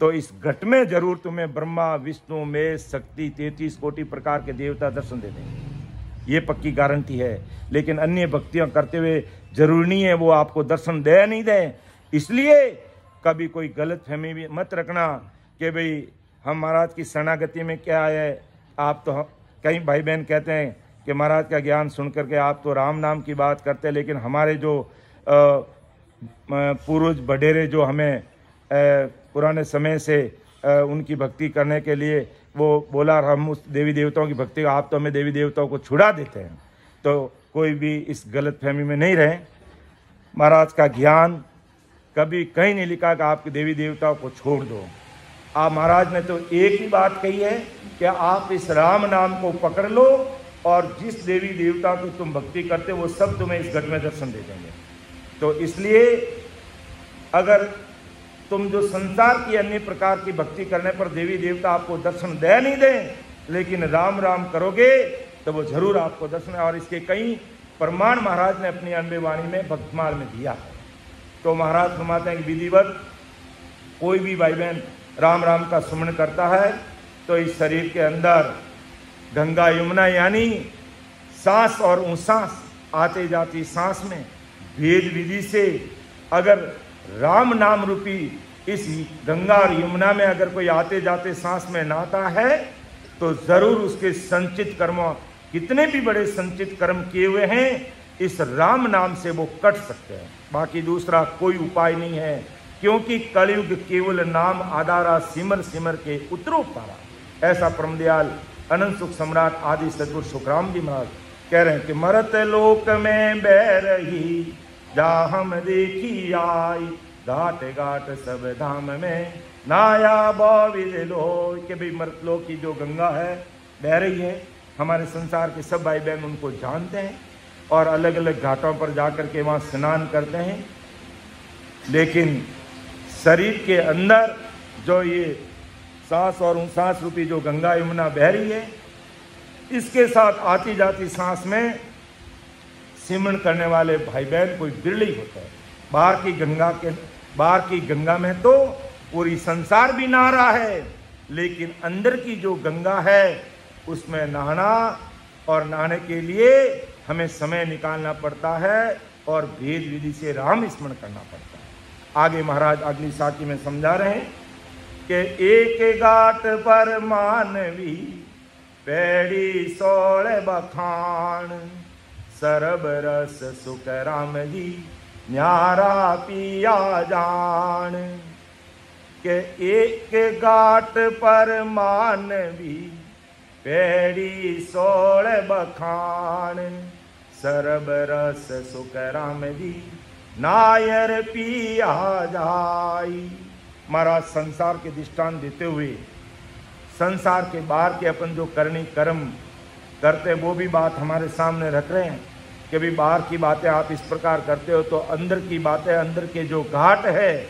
तो इस घट में जरूर तुम्हें ब्रह्मा विष्णु महेश शक्ति 33 कोटि प्रकार के देवता दर्शन दे देंगे, ये पक्की गारंटी है। लेकिन अन्य भक्तियां करते हुए जरूरी नहीं है वो आपको दर्शन दे नहीं दे। इसलिए कभी कोई गलत फहमी भी मत रखना कि भाई हम महाराज की शरणागति में क्या है। आप तो, कई भाई बहन कहते हैं कि महाराज का ज्ञान सुन करके आप तो राम नाम की बात करते हैं, लेकिन हमारे जो पूर्वज वडेरे जो हमें पुराने समय से उनकी भक्ति करने के लिए वो बोला, हम उस देवी देवताओं की भक्ति, आप तो हमें देवी देवताओं को छुड़ा देते हैं। तो कोई भी इस गलत फहमी में नहीं रहे। महाराज का ज्ञान कभी कहीं नहीं लिखा कि आपके देवी देवताओं को छोड़ दो। आप महाराज ने तो एक ही बात कही है कि आप इस राम नाम को पकड़ लो और जिस देवी देवता की तुम भक्ति करते हो वो सब तुम्हें इस घट में दर्शन दे देंगे। तो इसलिए अगर तुम जो संसार की अन्य प्रकार की भक्ति करने पर देवी देवता आपको दर्शन दे नहीं दें, लेकिन राम राम करोगे तो वो जरूर आपको दर्शन है। और इसके कई प्रमाण महाराज ने अपनी अनबे वाणी में भक्तमाल में दिया है। तो महाराज फरमाते हैं कि विधिवत कोई भी भाई बहन राम राम का सुमन करता है तो इस शरीर के अंदर गंगा यमुना यानी सांस और उसांस आते जाती सांस में भेद विधि से अगर राम नाम रूपी इस गंगा और यमुना में अगर कोई आते जाते सांस में नहाता है तो जरूर उसके संचित कर्मों, कितने भी बड़े संचित कर्म किए हुए हैं, इस राम नाम से वो कट सकते हैं। बाकी दूसरा कोई उपाय नहीं है, क्योंकि कलयुग केवल नाम आधारा सिमर सिमर के उतरो पारा। ऐसा परम दयाल अनंत सुख सम्राट आदि सदगुरु सुखराम जी महाराज कह रहे हैं कि मरत लोक में बह रही जा हम देखी आई, घाट घाट सब धाम में नाया बाविल लो। के भाई मरत लोक की जो गंगा है बह रही है, हमारे संसार के सब भाई बहन उनको जानते हैं और अलग अलग घाटों पर जाकर के वहाँ स्नान करते हैं। लेकिन शरीर के अंदर जो ये सांस और सांस रूपी जो गंगा यमुना बह रही है, इसके साथ आती जाती सांस में सिमरण करने वाले भाई बहन कोई बिरली होता है। बाहर की गंगा में तो पूरी संसार भी नहा रहा है, लेकिन अंदर की जो गंगा है उसमें नहाना और नहाने के लिए हमें समय निकालना पड़ता है और भेद विधि से राम स्मरण करना पड़ता है। आगे महाराज अगली साखी में समझा रहे हैं कि एक घाट पर मानवी पैड़ी सोल बखान, सरब रस सुख राम जी न्यारा पिया जान। के एक घाट पर मानवी पैड़ी सोल बखान, सरब रस सुख राम जी नायर पिया जाई। महाराज संसार के दृष्टांत देते हुए संसार के बाहर के अपन जो करनी कर्म करते वो भी बात हमारे सामने रख रहे हैं कि भी बाहर की बातें आप इस प्रकार करते हो तो अंदर की बातें, अंदर के जो घाट है,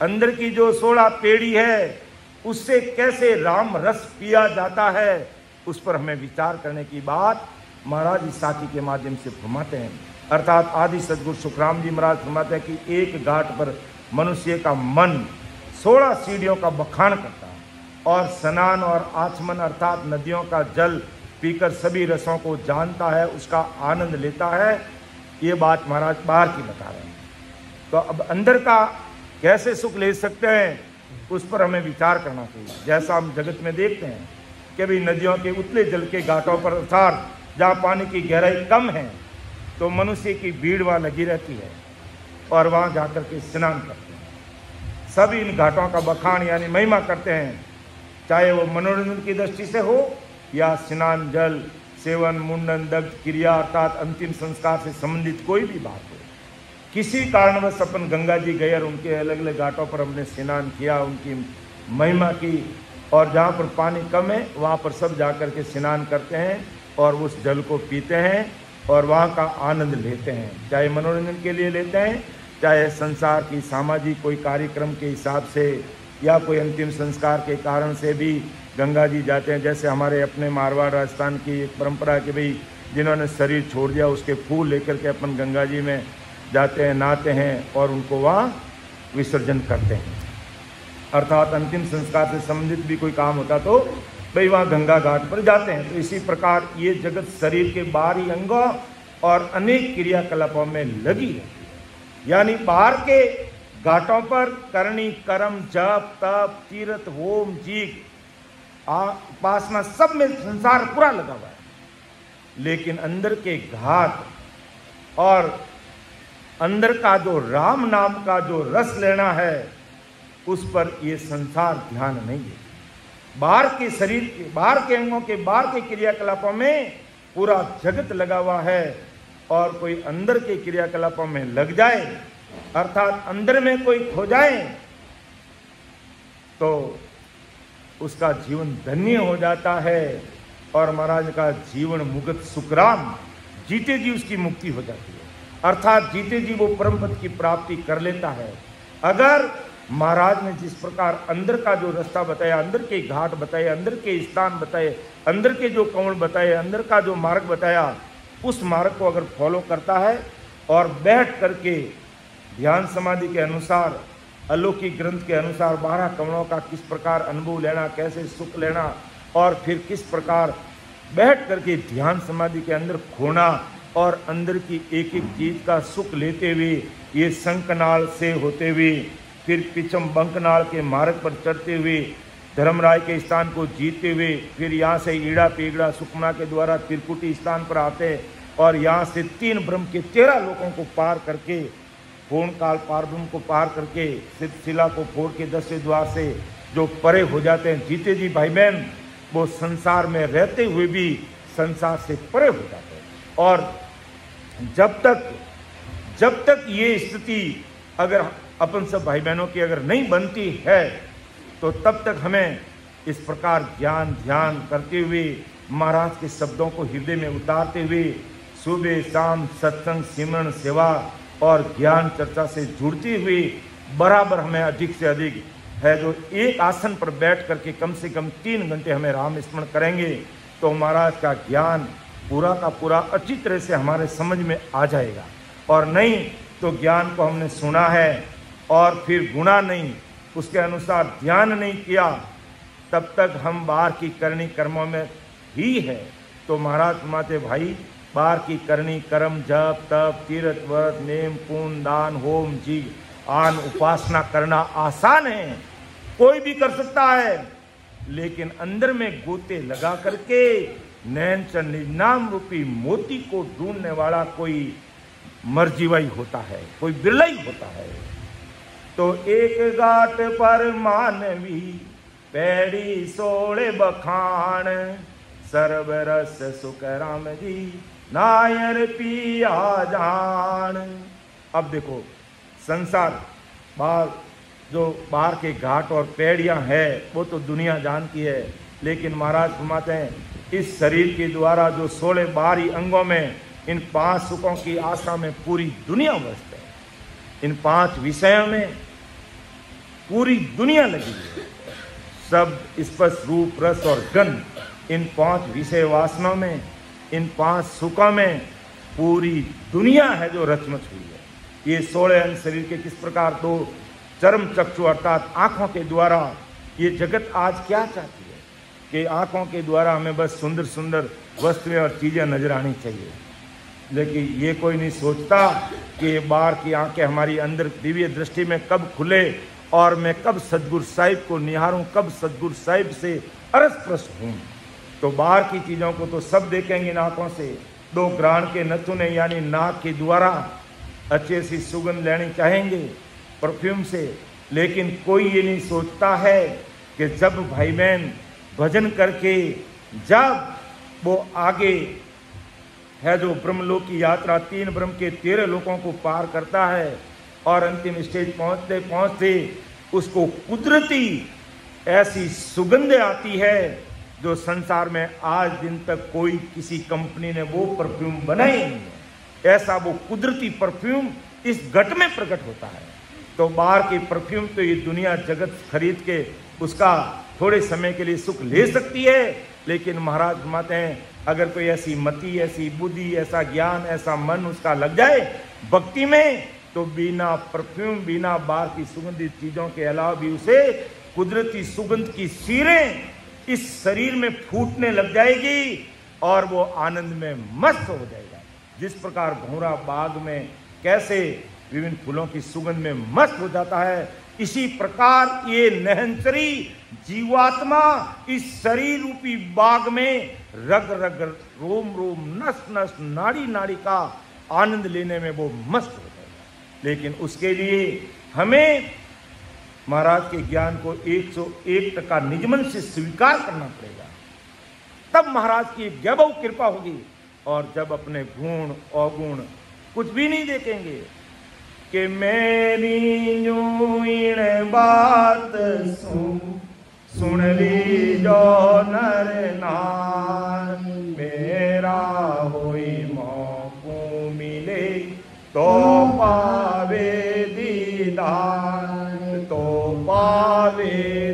अंदर की जो 16 पेड़ी है, उससे कैसे राम रस पिया जाता है, उस पर हमें विचार करने की बात महाराज इस साखी के माध्यम से फरमाते हैं। अर्थात आदि सदगुरु सुखराम जी महाराज फरमाते हैं कि एक घाट पर मनुष्य का मन 16 सीढ़ियों का बखान करता है और स्नान और आचमन अर्थात नदियों का जल पीकर सभी रसों को जानता है, उसका आनंद लेता है। ये बात महाराज बाहर की बता रहे हैं। तो अब अंदर का कैसे सुख ले सकते हैं उस पर हमें विचार करना चाहिए। जैसा हम जगत में देखते हैं कि भी नदियों के उतले जल के घाटों पर अर्थात जहाँ पानी की गहराई कम है तो मनुष्य की भीड़ वहाँ लगी रहती है और वहाँ जाकर के स्नान करते हैं। सभी इन घाटों का बखान यानी महिमा करते हैं, चाहे वो मनोरंजन की दृष्टि से हो या स्नान जल सेवन मुंडन दग्ध क्रिया अर्थात अंतिम संस्कार से संबंधित कोई भी बात हो। किसी कारणवश अपन गंगा जी गए और उनके अलग अलग घाटों पर हमने स्नान किया, उनकी महिमा की, और जहाँ पर पानी कम है वहाँ पर सब जाकर के स्नान करते हैं और उस जल को पीते हैं और वहाँ का आनंद लेते हैं, चाहे मनोरंजन के लिए लेते हैं, चाहे संसार की सामाजिक कोई कार्यक्रम के हिसाब से या कोई अंतिम संस्कार के कारण से भी गंगा जी जाते हैं। जैसे हमारे अपने मारवाड़ राजस्थान की एक परंपरा कि भाई जिन्होंने शरीर छोड़ दिया उसके फूल लेकर के अपन गंगा जी में जाते हैं, नहाते हैं और उनको वहाँ विसर्जन करते हैं। अर्थात अंतिम संस्कार से संबंधित भी कोई काम होता तो भाई वहाँ गंगा घाट पर जाते हैं। तो इसी प्रकार ये जगत शरीर के बाहरी अंगों और अनेक क्रियाकलापों में लगी रहती है, यानी बाहर के घाटों पर करनी कर्म जप तप तीर्थ होम जीव उपासना सब में संसार पूरा लगा हुआ है, लेकिन अंदर के घाट और अंदर का जो राम नाम का जो रस लेना है उस पर ये संसार ध्यान नहीं है। बाहर के शरीर के बाहर के अंगों के बाहर के क्रियाकलापों में पूरा जगत लगा हुआ है और कोई अंदर के क्रियाकलापों में लग जाए अर्थात अंदर में कोई खो जाए तो उसका जीवन धन्य हो जाता है और महाराज का जीवन मुक्त सुखराम जीते जी उसकी मुक्ति हो जाती है, अर्थात जीते जी वो परम पद की प्राप्ति कर लेता है। अगर महाराज ने जिस प्रकार अंदर का जो रास्ता बताया, अंदर के घाट बताए, अंदर के स्थान बताए, अंदर के जो कमल बताए, अंदर का जो मार्ग बताया, उस मार्ग को अगर फॉलो करता है और बैठ करके ध्यान समाधि के अनुसार अलौकिक ग्रंथ के अनुसार 12 कमलों का किस प्रकार अनुभव लेना, कैसे सुख लेना और फिर किस प्रकार बैठ करके ध्यान समाधि के अंदर खोना और अंदर की एक एक चीज का सुख लेते हुए ये शंखनाल से होते हुए फिर पिछम बंकनाल के मार्ग पर चढ़ते हुए धर्मराय के स्थान को जीतते हुए फिर यहाँ से ईड़ा पीगड़ा सुखना के द्वारा त्रिकुटी स्थान पर आते और यहाँ से 3 ब्रह्म के 13 लोगों को पार करके पूर्ण काल पार ब्रह्म को पार करके शिला को फोड़ के 10वें द्वार से जो परे हो जाते हैं, जीते जी भाई बहन वो संसार में रहते हुए भी संसार से परे हो जाते हैं। और जब तक ये स्थिति अगर अपन सब भाई बहनों की अगर नहीं बनती है तो तब तक हमें इस प्रकार ज्ञान ध्यान करते हुए महाराज के शब्दों को हृदय में उतारते हुए सुबह शाम सत्संग सिमरण सेवा और ज्ञान चर्चा से जुड़ते हुए बराबर हमें अधिक से अधिक है जो एक आसन पर बैठ करके कम से कम 3 घंटे हमें राम स्मरण करेंगे तो महाराज का ज्ञान पूरा का पूरा अच्छी तरह से हमारे समझ में आ जाएगा। और नहीं तो ज्ञान को हमने सुना है और फिर गुणा नहीं, उसके अनुसार ध्यान नहीं किया, तब तक हम बाहर की करनी कर्मों में ही है। तो महाराज फरमाते भाई, बाहर की करनी कर्म जप तप तीर्थ व्रत नेम पुण्य दान होम जी आन उपासना करना आसान है, कोई भी कर सकता है, लेकिन अंदर में गोते लगा करके नैन च निजनाम रूपी मोती को ढूंढने वाला कोई मर्जीवाई होता है, कोई बिरला ही होता है। तो एक घाट पर मानवी पैड़ी सोले बखान, सर्व रस सुख राम जी नायर पिया जान। अब देखो संसार बाहर जो बाहर के घाट और पैड़ियां है वो तो दुनिया जानती है, लेकिन महाराज फरमाते हैं इस शरीर के द्वारा जो 16 बाहरी अंगों में इन 5 सुखों की आशा में पूरी दुनिया व्यस्त है। इन 5 विषयों में पूरी दुनिया लगी है। शब्द स्पर्श रूप रस और गंध, इन 5 विषय वासनाओं में, इन 5 सुखों में पूरी दुनिया है जो रचमच हुई है। ये 16 अंग शरीर के किस प्रकार तो चर्म चक्षु अर्थात आंखों के द्वारा ये जगत आज क्या चाहती है कि आंखों के द्वारा हमें बस सुंदर सुंदर वस्तुएं और चीजें नजर आनी चाहिए, लेकिन ये कोई नहीं सोचता कि बाहर की आंखें हमारी अंदर दिव्य दृष्टि में कब खुले और मैं कब सदगुरु साहिब को निहारूं, कब सदगुरु साहिब से अरस परस हूं। तो बाहर की चीजों को तो सब देखेंगे नाकों से, 2 ग्राण के नथुने यानी नाक के द्वारा अच्छी सी सुगंध लेनी चाहेंगे परफ्यूम से, लेकिन कोई ये नहीं सोचता है कि जब भाई बहन भजन करके जब वो आगे है जो ब्रह्मलोक की यात्रा 3 ब्रह्म के 13 लोकों को पार करता है और अंतिम स्टेज पहुंचते पहुंचते उसको कुदरती ऐसी सुगंध आती है जो संसार में आज दिन तक कोई किसी कंपनी ने वो परफ्यूम बनाई नहीं है। ऐसा वो कुदरती परफ्यूम इस घट में प्रकट होता है। तो बाहर की परफ्यूम तो ये दुनिया जगत खरीद के उसका थोड़े समय के लिए सुख ले सकती है, लेकिन महाराज फरमाते हैं अगर कोई ऐसी मति, ऐसी बुद्धि, ऐसा ज्ञान, ऐसा मन उसका लग जाए भक्ति में, तो बिना परफ्यूम बिना बाहर की सुगंधित चीजों के अलावा भी उसे कुदरती सुगंध की सीरें इस शरीर में फूटने लग जाएगी और वो आनंद में मस्त हो जाएगा। जिस प्रकार भौरा बाग में कैसे विभिन्न फूलों की सुगंध में मस्त हो जाता है, इसी प्रकार ये नहंचरी जीवात्मा इस शरीर रूपी बाग में रग रग रोम रोम नस नस नाड़ी नाड़ी का आनंद लेने में वो मस्त हो जाएगा। लेकिन उसके लिए हमें महाराज के ज्ञान को 101% निजमन से स्वीकार करना पड़ेगा, तब महाराज की गैबव कृपा होगी। और जब अपने गुण अवगुण कुछ भी नहीं देखेंगे कि मेरी यूं बात सुन ली जो नर नार, मेरा होई मौको मिले तो पावे दीदार, तो पावे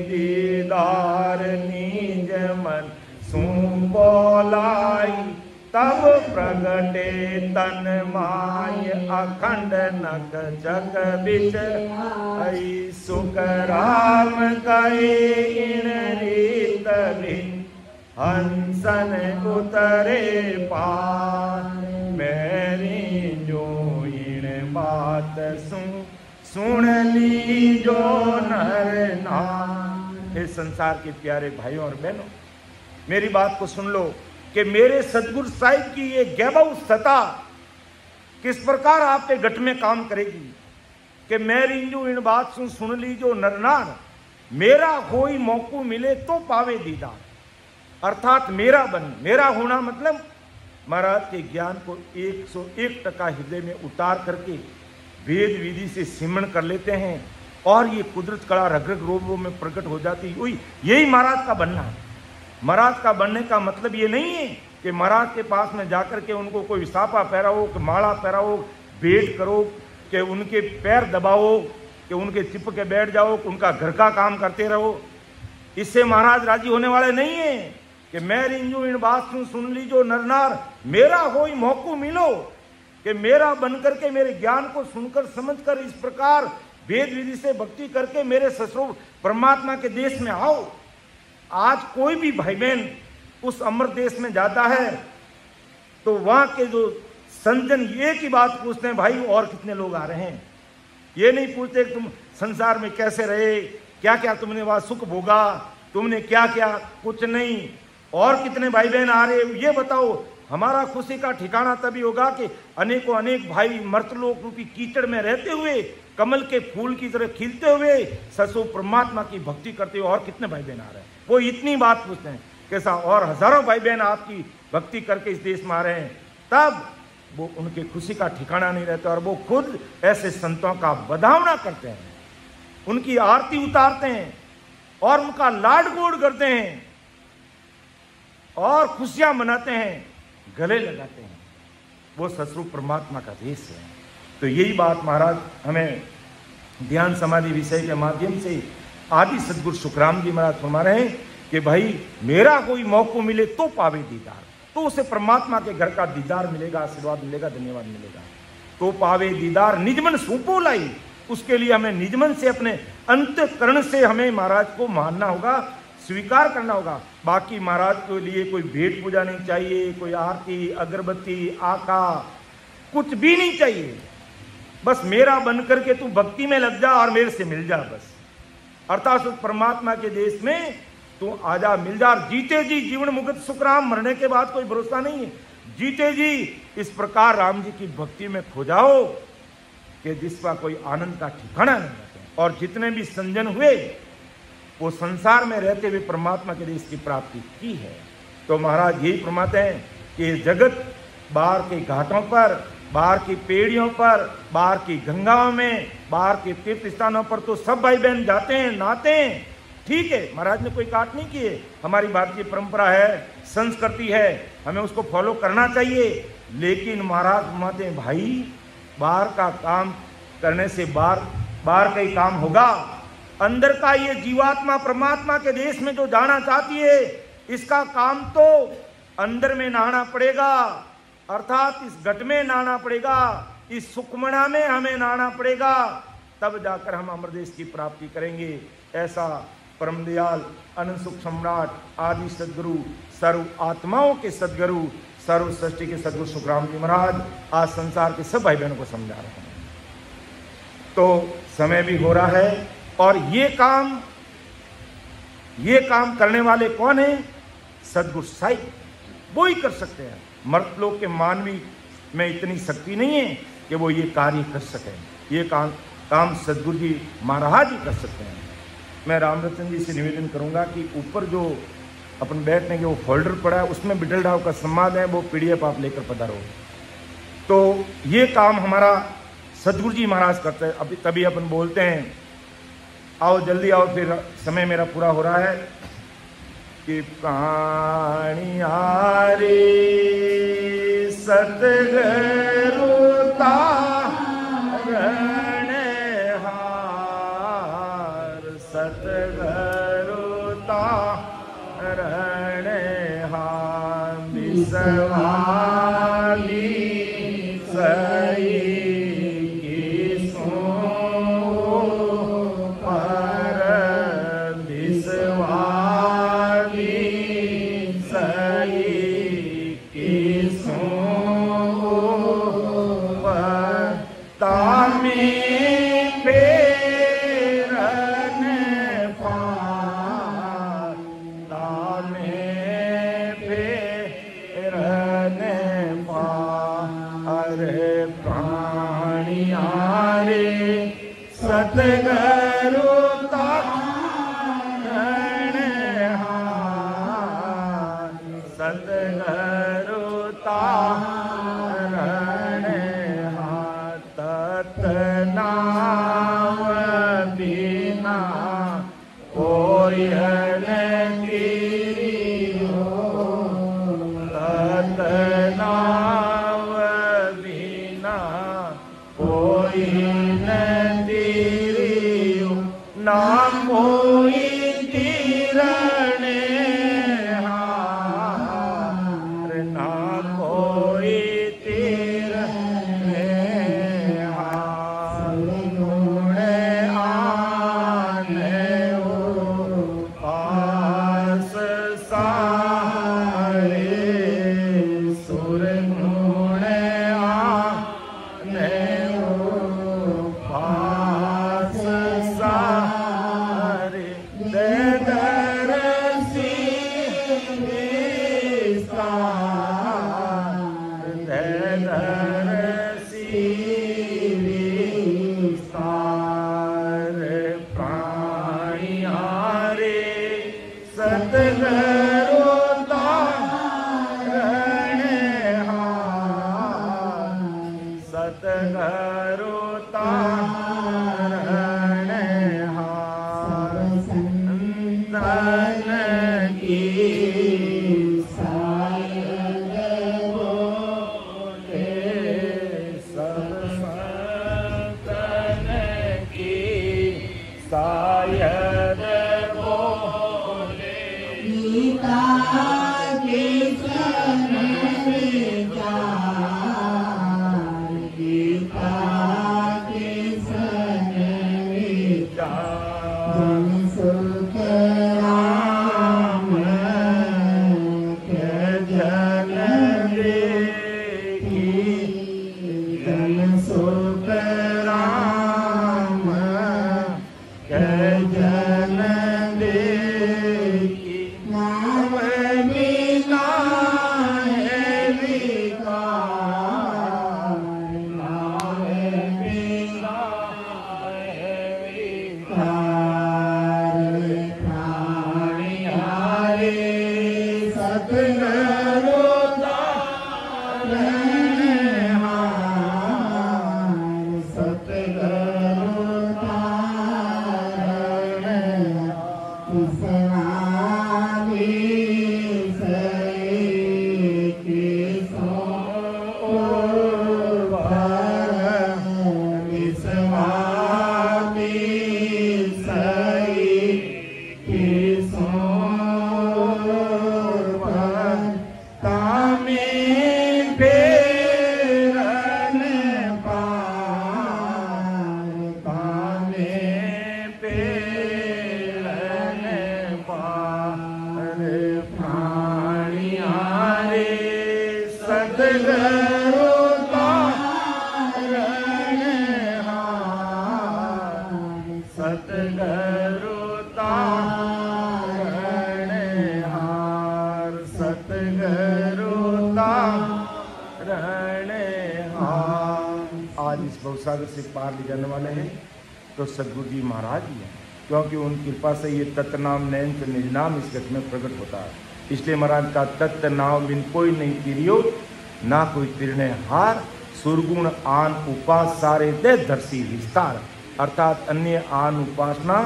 दीदार निज मन सु बोलाई, तब प्रगटे तन माय अखंड नक जग बिच आई, सुख राम कहे इन रीत भिन्न हंसन उतरे पार, मेरी जो इन बात सुन ली जो नर नार। इस संसार के प्यारे भाइयों और बहनों, मेरी बात को सुन लो कि मेरे सदगुरु साहिब की ये गैबव सता किस प्रकार आपके घट में काम करेगी कि मेरी जो इन बात सुन ली जो नरनार, मेरा कोई मौको मिले तो पावे दीदार, अर्थात मेरा बन, मेरा होना मतलब महाराज के ज्ञान को 101% हृदय में उतार करके वेद विधि से सिमरण कर लेते हैं और ये कुदरत कला रग रग रोमों में प्रकट हो जाती है। यही महाराज का बनना है। महाराज का बनने का मतलब ये नहीं है कि महाराज के पास में जाकर के उनको कोई साफा पहराओ, कि माला पहराओ, भेंट करो, कि उनके पैर दबाओ, कि उनके चिपक के बैठ जाओ, कि उनका घर का काम करते रहो। इससे महाराज राजी होने वाले नहीं है कि मैं रिंजू इन बात सुन ली जो नरनार, मेरा होई मौको मिलो कि मेरा बनकर के मेरे ज्ञान को सुनकर समझकर इस प्रकार वेद विधि से भक्ति करके मेरे ससुर परमात्मा के देश में आओ।
आज कोई भी भाई बहन उस अमर देश में जाता है तो वहां के जो संजन एक ही बात पूछते हैं, भाई और कितने लोग आ रहे हैं। ये नहीं पूछते कि तुम संसार में कैसे रहे, क्या क्या तुमने वहां सुख भोगा, तुमने क्या क्या, कुछ नहीं। और कितने भाई बहन आ रहे ये बताओ। हमारा खुशी का ठिकाना तभी होगा कि अनेकों अनेक भाई मर्तलोक रूपी कीचड़ में रहते हुए कमल के फूल की तरह खिलते हुए ससु परमात्मा की भक्ति करते हुए और कितने भाई बहन आ रहे हैं। वो इतनी बात पूछते हैं कैसा, और हजारों भाई बहन आपकी भक्ति करके इस देश में आ रहे हैं, तब वो उनके खुशी का ठिकाना नहीं रहता। और वो खुद ऐसे संतों का बधावना करते हैं, उनकी आरती उतारते हैं और उनका लाड गोड़ करते हैं और खुशियां मनाते हैं, गले लगाते हैं। वो ससुर परमात्मा का देश है। तो यही बात महाराज हमें ध्यान समाधि विषय के माध्यम से आदि सदगुरु सुखराम जी महाराज फरमा रहे हैं कि भाई मेरा कोई मौका मिले तो पावे दीदार, तो उसे परमात्मा के घर का दीदार मिलेगा, आशीर्वाद मिलेगा, धन्यवाद मिलेगा। तो पावे दीदार निजमन सूपो लाई, उसके लिए हमें निजमन से अपने अंतःकरण से हमें महाराज को मानना होगा, स्वीकार करना होगा। बाकी महाराज के लिए कोई भेंट पूजा नहीं चाहिए, कोई आरती अगरबत्ती आका कुछ भी नहीं चाहिए। बस मेरा बन करके तू भक्ति में लग जा और मेरे से मिल जा बस। अर्थात उस परमात्मा के देश में तू आजा, मिल जा। जीते जी जीवन मुक्त सुखराम, मरने के बाद कोई भरोसा नहीं है। जीते जी इस प्रकार राम जी की भक्ति में खो जाओ कि जिसका कोई आनंद का ठिकाना नहीं रहता। और जितने भी संजन हुए वो संसार में रहते हुए परमात्मा के देश की प्राप्ति की है। तो महाराज यही फरमाते हैं कि जगत बाहर के घाटों पर, बाहर की पेड़ियों पर, बाहर की गंगाओं में, बाहर के तीर्थ स्थानों पर तो सब भाई बहन जाते हैं, नहाते हैं। ठीक है, महाराज ने कोई काट नहीं किए, हमारी भारतीय परंपरा है, संस्कृति है, हमें उसको फॉलो करना चाहिए। लेकिन महाराज फरमाते हैं भाई बाहर का काम करने से बाहर का ही काम होगा। अंदर का ये जीवात्मा परमात्मा के देश में जो जाना चाहती है, इसका काम तो अंदर में नहाना पड़ेगा, अर्थात इस घट में नहाना पड़ेगा, इस सुखमणा में हमें नहाना पड़ेगा, तब जाकर हम अमर देश की प्राप्ति करेंगे। ऐसा परम दयाल अनंत सुख सम्राट आदि सदगुरु, सर्व आत्माओं के सदगुरु, सर्व सृष्टि के सदगुरु सुखराम जी महाराज आज संसार के सब भाई बहनों को समझा रहे हैं। तो समय भी हो रहा है और ये काम करने वाले कौन है? सदगुरु साई, वो ही कर सकते हैं। मर्तलोक के मानवी में इतनी शक्ति नहीं है कि वो ये कार्य कर सकें। ये काम सदगुरु जी महाराज ही कर सकते हैं। मैं रामरतन जी से निवेदन करूंगा कि ऊपर जो अपन बैठने के वो फोल्डर पड़ा है उसमें बिटल ढाव का संवाद है, वो PDF आप लेकर पधारो। तो ये काम हमारा सदगुरु जी महाराज करते हैं। अभी तभी अपन बोलते हैं आओ जल्दी आओ, फिर समय मेरा पूरा हो रहा है कि प्राणी हारे सतगुरु तारण हार, सतगुरु तारण हार, विसवाली सही सतगुरु तारण हार, सतगुरु तारण हार, तत नाम बिना कोई तेरी हो, तत नाम बिना कोई नाम कोई तीरने हार, नाम कोई तीरने हार, गुण आने हो पास तारणहार संतन की सायद बोले, सब संतन की सायद बोले। गीता के सन विचार, गीता के सन विचार, जन सुख राम के जन देखी, जन सुख राम के जन देखी। नाम बिना है विकार, नाम बिना है विकार। प्राणी हारे सतगुरु तारणहार, सतगुरु तारणहार। किसना भी सही किसो पर, किसना भी सही किसो पर। तामे पेरन पार, तामे पेरन पार। प्राणी हारे सतगुरु तारणहार, सतगुरु तारणहार, सतगुरु तारणहार। आज इस भवसागर से पार ले जाने वाले हैं तो सदगुरु जी महाराज ही हैं, क्योंकि उनकी कृपा से ये तत्व नाम नैन से निज नाम इस घट में प्रकट होता है। इसलिए महाराज का तत्व नाम बिन कोई नहीं तिरियो, ना कोई तिरने हार। सुरगुण आन उपास सारे दे दर्शी विस्तार, अर्थात अन्य आन उपासना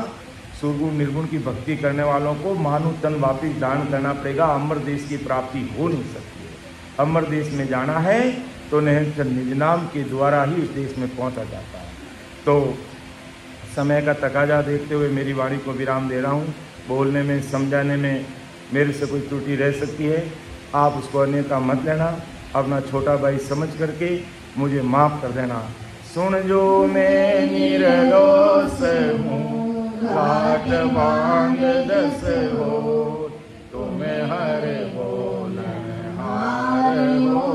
सुरगुण निर्गुण की भक्ति करने वालों को मानु तन वापिस दान करना पड़ेगा। अमर देश की प्राप्ति हो नहीं सकती है। अमर देश में जाना है तो निरंतर निज नाम के द्वारा ही उस देश में पहुंचा जाता है। तो समय का तकाजा देखते हुए मेरी वाणी को विराम दे रहा हूँ। बोलने में समझाने में मेरे से कोई त्रुटि रह सकती है, आप उसको अन्यथा मत लेना। अपना छोटा भाई समझ करके मुझे माफ़ कर देना। सुन जो मैं निर्दोष हूँ, घाट बांध दस हो, तुम्हें हर बोल हार हो।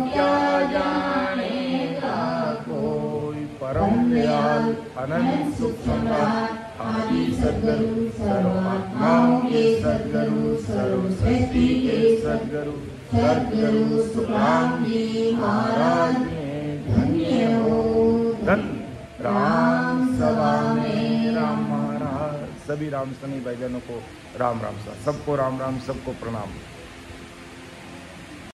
क्या जानेगा कोई परम दयाल अनंत सुख सम्राट आदि सद्गुरु, सर्वात्माओं के सद्गुरु, सर्व सृष्टि के सद्गुरु, सद्गुरु सुखराम जी महाराज ने धन्य हो। धन्य राम सभा में राम महाराज। सभी राम सनी भाईजानों को राम राम सा, सबको राम राम, सबको प्रणाम।